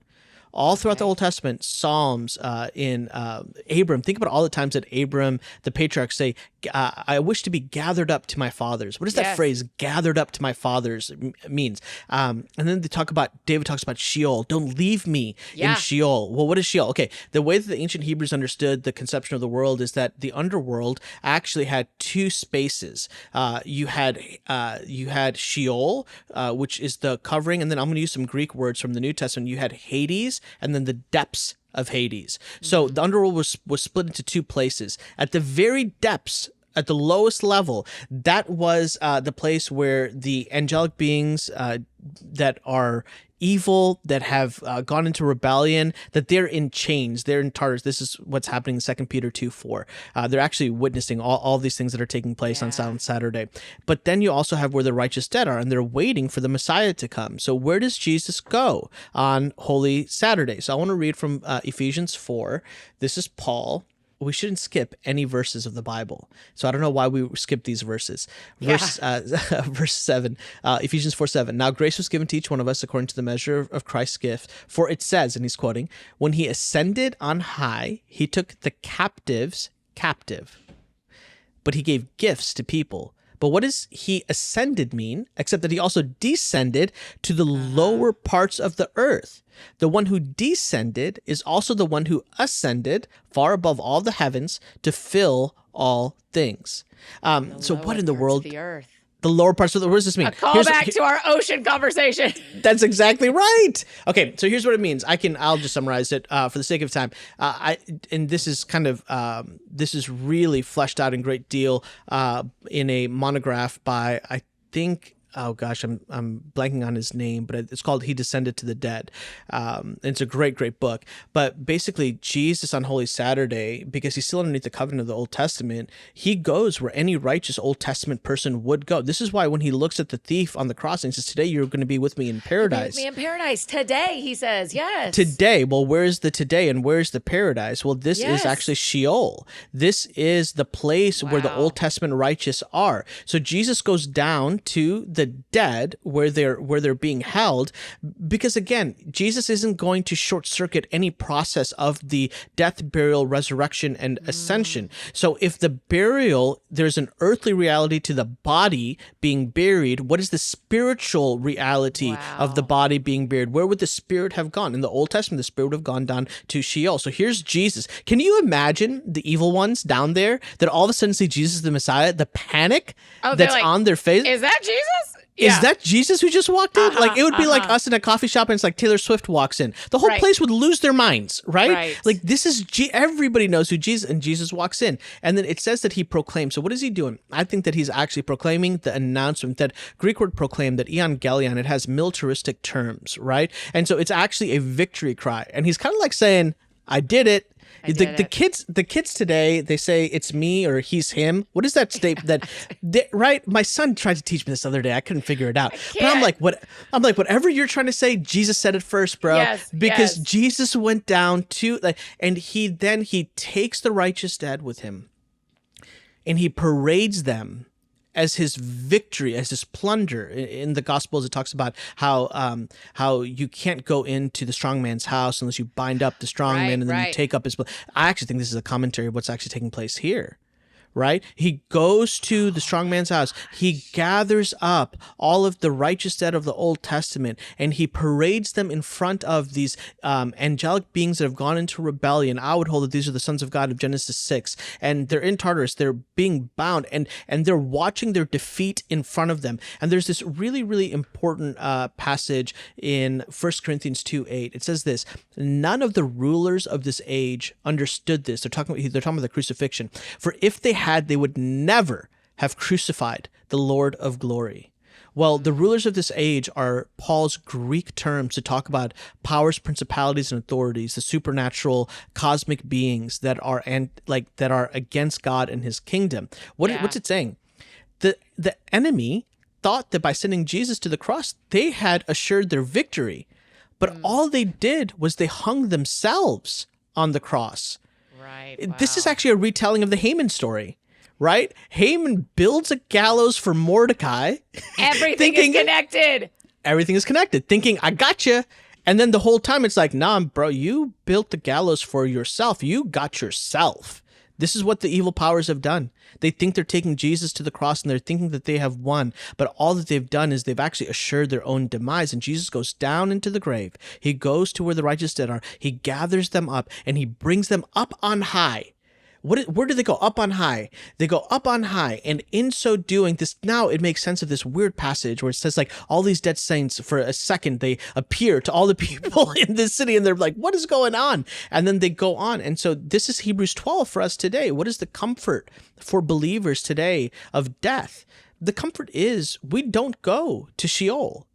All throughout the Old Testament, Psalms, in Abram, think about all the times that Abram, the patriarchs, say, I wish to be gathered up to my fathers. What does that phrase, gathered up to my fathers, means? And then David talks about Sheol. Don't leave me in Sheol. Well, what is Sheol? Okay, the way that the ancient Hebrews understood the conception of the world is that the underworld actually had two spaces. You had Sheol, which is the covering, and then I'm going to use some Greek words from the New Testament. You had Hades, and then the depths of Hades. So the underworld was split into two places. At the very depths, at the lowest level, that was the place where the angelic beings that are evil, that have gone into rebellion, that they're in chains, they're in Tartarus. This is what's happening in 2 Peter 2:4. They're actually witnessing all these things that are taking place on Silent Saturday. But then you also have where the righteous dead are, and they're waiting for the Messiah to come. So where does Jesus go on Holy Saturday? So I want to read from Ephesians 4. This is Paul. We shouldn't skip any verses of the Bible. So I don't know why we skipped these verses. Verse 7, Ephesians 4:7. Now grace was given to each one of us according to the measure of Christ's gift. For it says, and he's quoting, when he ascended on high, he took the captives captive, but he gave gifts to people. But what does he ascended mean, except that he also descended to the lower parts of the earth? The one who descended is also the one who ascended far above all the heavens to fill all things. So what in the world? The earth. The lower parts of the, what does this mean? A callback to our ocean conversation. That's exactly right. Okay, so here's what it means. I'll just summarize it for the sake of time. And this is kind of this is really fleshed out in great deal in a monograph by, I think, oh gosh, I'm blanking on his name, but it's called He Descended to the Dead. It's a great book. But basically, Jesus on Holy Saturday, because he's still underneath the covenant of the Old Testament, he goes where any righteous Old Testament person would go. This is why when he looks at the thief on the cross and says, today you're going to be with me in paradise. With me in paradise. Today, he says, yes. Today. Well, where's the today and where's the paradise? Well, this is actually Sheol. This is the place where the Old Testament righteous are. So Jesus goes down to the dead where they're being held, because again, Jesus isn't going to short circuit any process of the death, burial, resurrection, and ascension. So if the burial, there's an earthly reality to the body being buried, what is the spiritual reality of the body being buried? Where would the spirit have gone? In the Old Testament, the spirit would have gone down to Sheol. So here's Jesus. Can you imagine the evil ones down there that all of a sudden see Jesus the Messiah, the panic that's like, on their face? Is that Jesus? Is that Jesus who just walked in? Like, it would be like us in a coffee shop and it's like Taylor Swift walks in. The whole place would lose their minds, right? Like, this is, everybody knows who Jesus, and Jesus walks in. And then it says that he proclaims. So what is he doing? I think that he's actually proclaiming the announcement, that Greek word proclaim, that evangelion, it has militaristic terms, right? And so it's actually a victory cry. And he's kind of like saying, I did it. The kids today, they say it's me or he's him. What is that statement? Right? My son tried to teach me this the other day. I couldn't figure it out. But I'm like, whatever you're trying to say, Jesus said it first, bro. Because Jesus went down to, and he takes the righteous dead with him, and he parades them as his victory, as his plunder. In the Gospels, it talks about how you can't go into the strong man's house unless you bind up the strong man and then you take up his blood. I actually think this is a commentary of what's actually taking place here, right? He goes to the strong man's house. He gathers up all of the righteous dead of the Old Testament, and he parades them in front of these angelic beings that have gone into rebellion. I would hold that these are the sons of God of Genesis 6, and they're in Tartarus. They're being bound, and they're watching their defeat in front of them. And there's this really, really important passage in 1 Corinthians 2:8. It says this: none of the rulers of this age understood this. They're talking about the crucifixion. For if they had, they would never have crucified the Lord of glory. Well, the rulers of this age are Paul's Greek terms to talk about powers, principalities, and authorities, the supernatural cosmic beings that are against God and his kingdom. What's it saying? The enemy thought that by sending Jesus to the cross, they had assured their victory. But all they did was they hung themselves on the cross. Right. This is actually a retelling of the Haman story, right? Haman builds a gallows for Mordecai. Everything is connected. Everything is connected, thinking, I got you. And then the whole time it's like, nah, bro, you built the gallows for yourself. You got yourself. This is what the evil powers have done. They think they're taking Jesus to the cross and they're thinking that they have won. But all that they've done is they've actually assured their own demise. And Jesus goes down into the grave. He goes to where the righteous dead are. He gathers them up and he brings them up on high. Where do they go? Up on high. They go up on high. And in so doing, now it makes sense of this weird passage where it says like all these dead saints, for a second, they appear to all the people in this city and they're like, what is going on? And then they go on. And so this is Hebrews 12 for us today. What is the comfort for believers today of death? The comfort is we don't go to Sheol.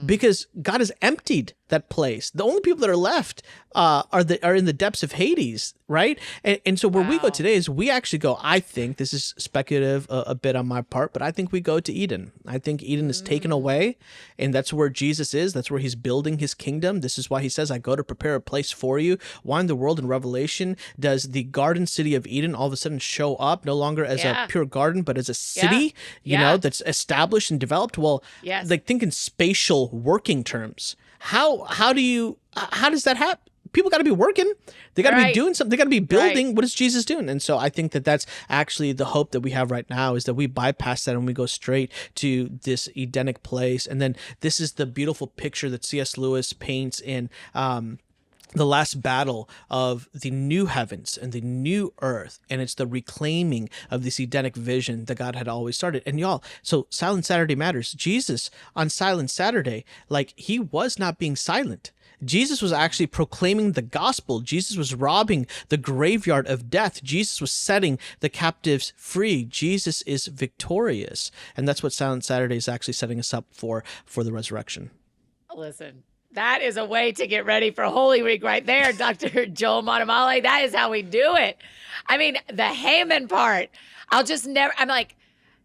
Because God has emptied that place. The only people that are left are in the depths of Hades, right? And so where we go today is we actually go, I think, this is speculative a bit on my part, but I think we go to Eden. I think Eden is taken away, and that's where Jesus is. That's where he's building his kingdom. This is why he says, I go to prepare a place for you. Why in the world in Revelation does the garden city of Eden all of a sudden show up, no longer as a pure garden, but as a city, you know, that's established and developed? Well, like think in spatial working terms. How does that happen? People got to be working. They got to be doing something. They got to be building. What is Jesus doing? And so I think that that's actually the hope that we have right now, is that we bypass that and we go straight to this Edenic place. And then this is the beautiful picture that C.S. Lewis paints in the last battle of the new heavens and the new earth. And it's the reclaiming of this Edenic vision that God had always started. And y'all, so Silent Saturday matters. Jesus on Silent Saturday, like he was not being silent. Jesus was actually proclaiming the gospel. Jesus was robbing the graveyard of death. Jesus was setting the captives free. Jesus is victorious. And that's what Silent Saturday is actually setting us up for the resurrection. Listen, that is a way to get ready for Holy Week right there, Dr. Joel Muddamalle. That is how we do it. I mean, the Haman part, I'm like,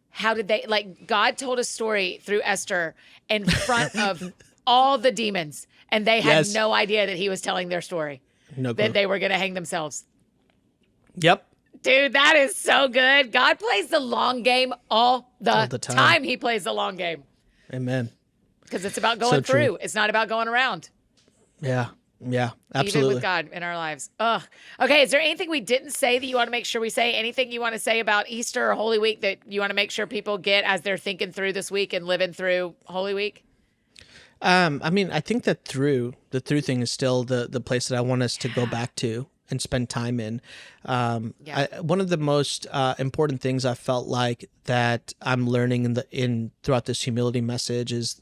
how did they, like, God told a story through Esther in front of all the demons, and they had no idea that he was telling their story. No clue. That they were going to hang themselves. Yep. Dude, that is so good. God plays the long game all the time. He plays the long game. Amen. Because it's about going through. True. It's not about going around. Yeah. Yeah, absolutely. Even with God in our lives. Ugh. Okay, is there anything we didn't say that you want to make sure we say? Anything you want to say about Easter or Holy Week that you want to make sure people get as they're thinking through this week and living through Holy Week? I mean, I think that the through thing is still the place that I want us to go back to and spend time in. One of the most important things I felt like that I'm learning throughout this humility message is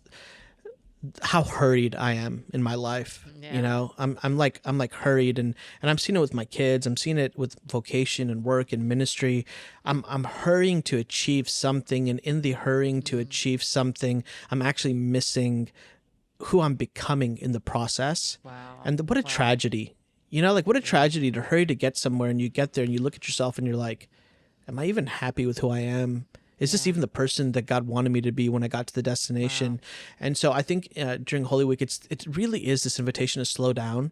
how hurried I am in my life. Yeah. You know, I'm like hurried, and I'm seeing it with my kids. I'm seeing it with vocation and work and ministry. I'm hurrying to achieve something, and in the hurrying to achieve something, I'm actually missing who I'm becoming in the process. Wow. And what a tragedy. You know, like what a tragedy to hurry to get somewhere, and you get there and you look at yourself and you're like, am I even happy with who I am? Is this even the person that God wanted me to be when I got to the destination? Wow. And so I think during Holy Week, it really is this invitation to slow down,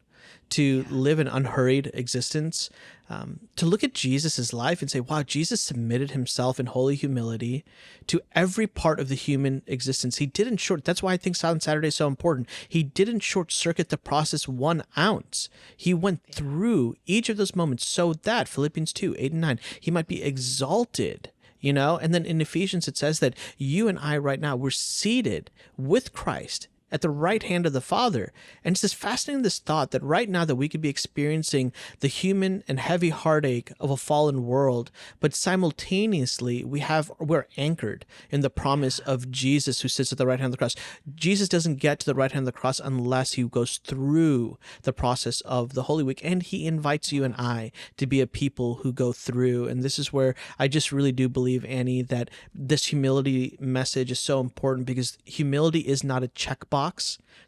to live an unhurried existence, to look at Jesus's life and say, wow, Jesus submitted himself in holy humility to every part of the human existence. He didn't that's why I think Silent Saturday is so important. He didn't short circuit the process 1 ounce. He went through each of those moments so that, Philippians 2, 8 and 9, he might be exalted. And then in Ephesians, it says that you and I right now, we're seated with Christ at the right hand of the Father. And it's this fascinating, this thought that right now that we could be experiencing the human and heavy heartache of a fallen world, but simultaneously we're anchored in the promise of Jesus who sits at the right hand of the cross. Jesus doesn't get to the right hand of the cross unless he goes through the process of the Holy Week. And he invites you and I to be a people who go through. And this is where I just really do believe, Annie, that this humility message is so important, because humility is not a checkbox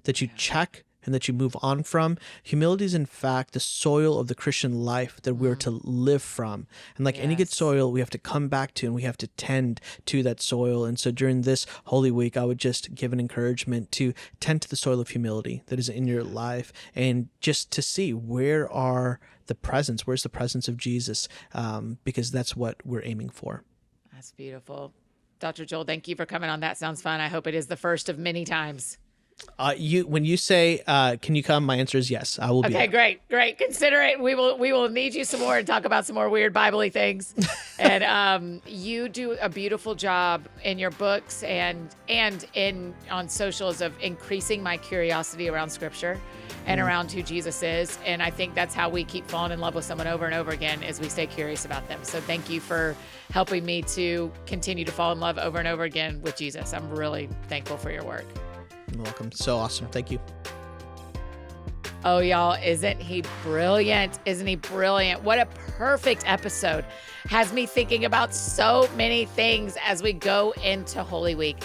that you check and that you move on from. Humility is in fact the soil of the Christian life that we're to live from. And like any good soil, we have to come back to, and we have to tend to that soil. And so during this Holy Week, I would just give an encouragement to tend to the soil of humility that is in your life, and just to see where's the presence of Jesus, because that's what we're aiming for. That's beautiful. Dr. Joel, thank you for coming on That Sounds Fun. I hope it is the first of many times. When you say, can you come? My answer is yes. I will be. Okay, great. Consider it. We will need you some more and talk about some more weird Bible-y things. And you do a beautiful job in your books and on socials of increasing my curiosity around Scripture and around who Jesus is. And I think that's how we keep falling in love with someone over and over again, is we stay curious about them. So thank you for helping me to continue to fall in love over and over again with Jesus. I'm really thankful for your work. You're welcome. So awesome. Thank you. Oh, y'all, isn't he brilliant? Isn't he brilliant? What a perfect episode. Has me thinking about so many things as we go into Holy Week.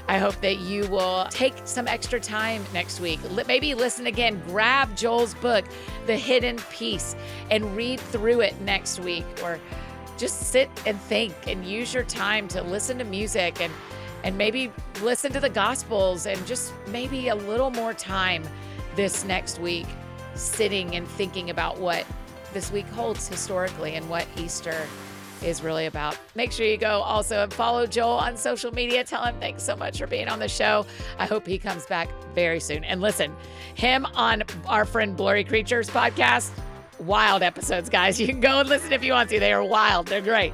I hope that you will take some extra time next week. Maybe listen again, grab Joel's book, The Hidden Peace, and read through it next week. Or just sit and think and use your time to listen to music and maybe listen to the Gospels, and just maybe a little more time this next week sitting and thinking about what this week holds historically and what Easter is really about. Make sure you go also and follow Joel on social media. Tell him thanks so much for being on the show. I hope he comes back very soon. And listen, him on our friend Blurry Creatures podcast. Wild episodes, guys. You can go and listen if you want to. They are wild. They're great.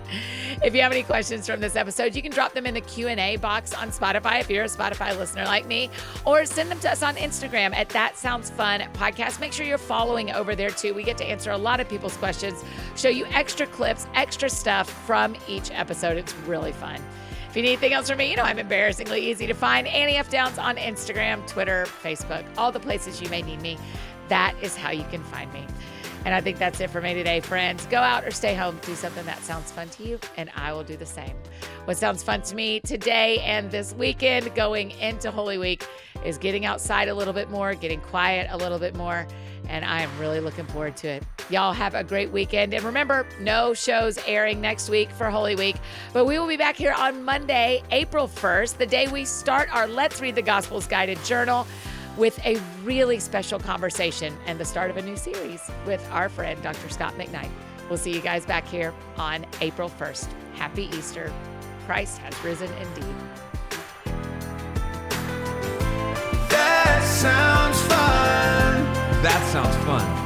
If you have any questions from this episode, you can drop them in the Q&A box on Spotify if you're a Spotify listener like me, or send them to us on Instagram at That Sounds Fun Podcast. Make sure you're following over there too. We get to answer a lot of people's questions, show you extra clips, extra stuff from each episode. It's really fun. If you need anything else from me, I'm embarrassingly easy to find. Annie F. Downs on Instagram, Twitter, Facebook, all the places you may need me. That is how you can find me. And I think that's it for me today, friends. Go out or stay home, do something that sounds fun to you, and I will do the same. What sounds fun to me today and this weekend going into Holy Week is getting outside a little bit more, getting quiet a little bit more, and I am really looking forward to it. Y'all have a great weekend. And remember, no shows airing next week for Holy Week, but we will be back here on Monday, April 1st, the day we start our Let's Read the Gospels guided journal, with a really special conversation and the start of a new series with our friend, Dr. Scott McKnight. We'll see you guys back here on April 1st. Happy Easter. Christ has risen indeed. That sounds fun. That sounds fun.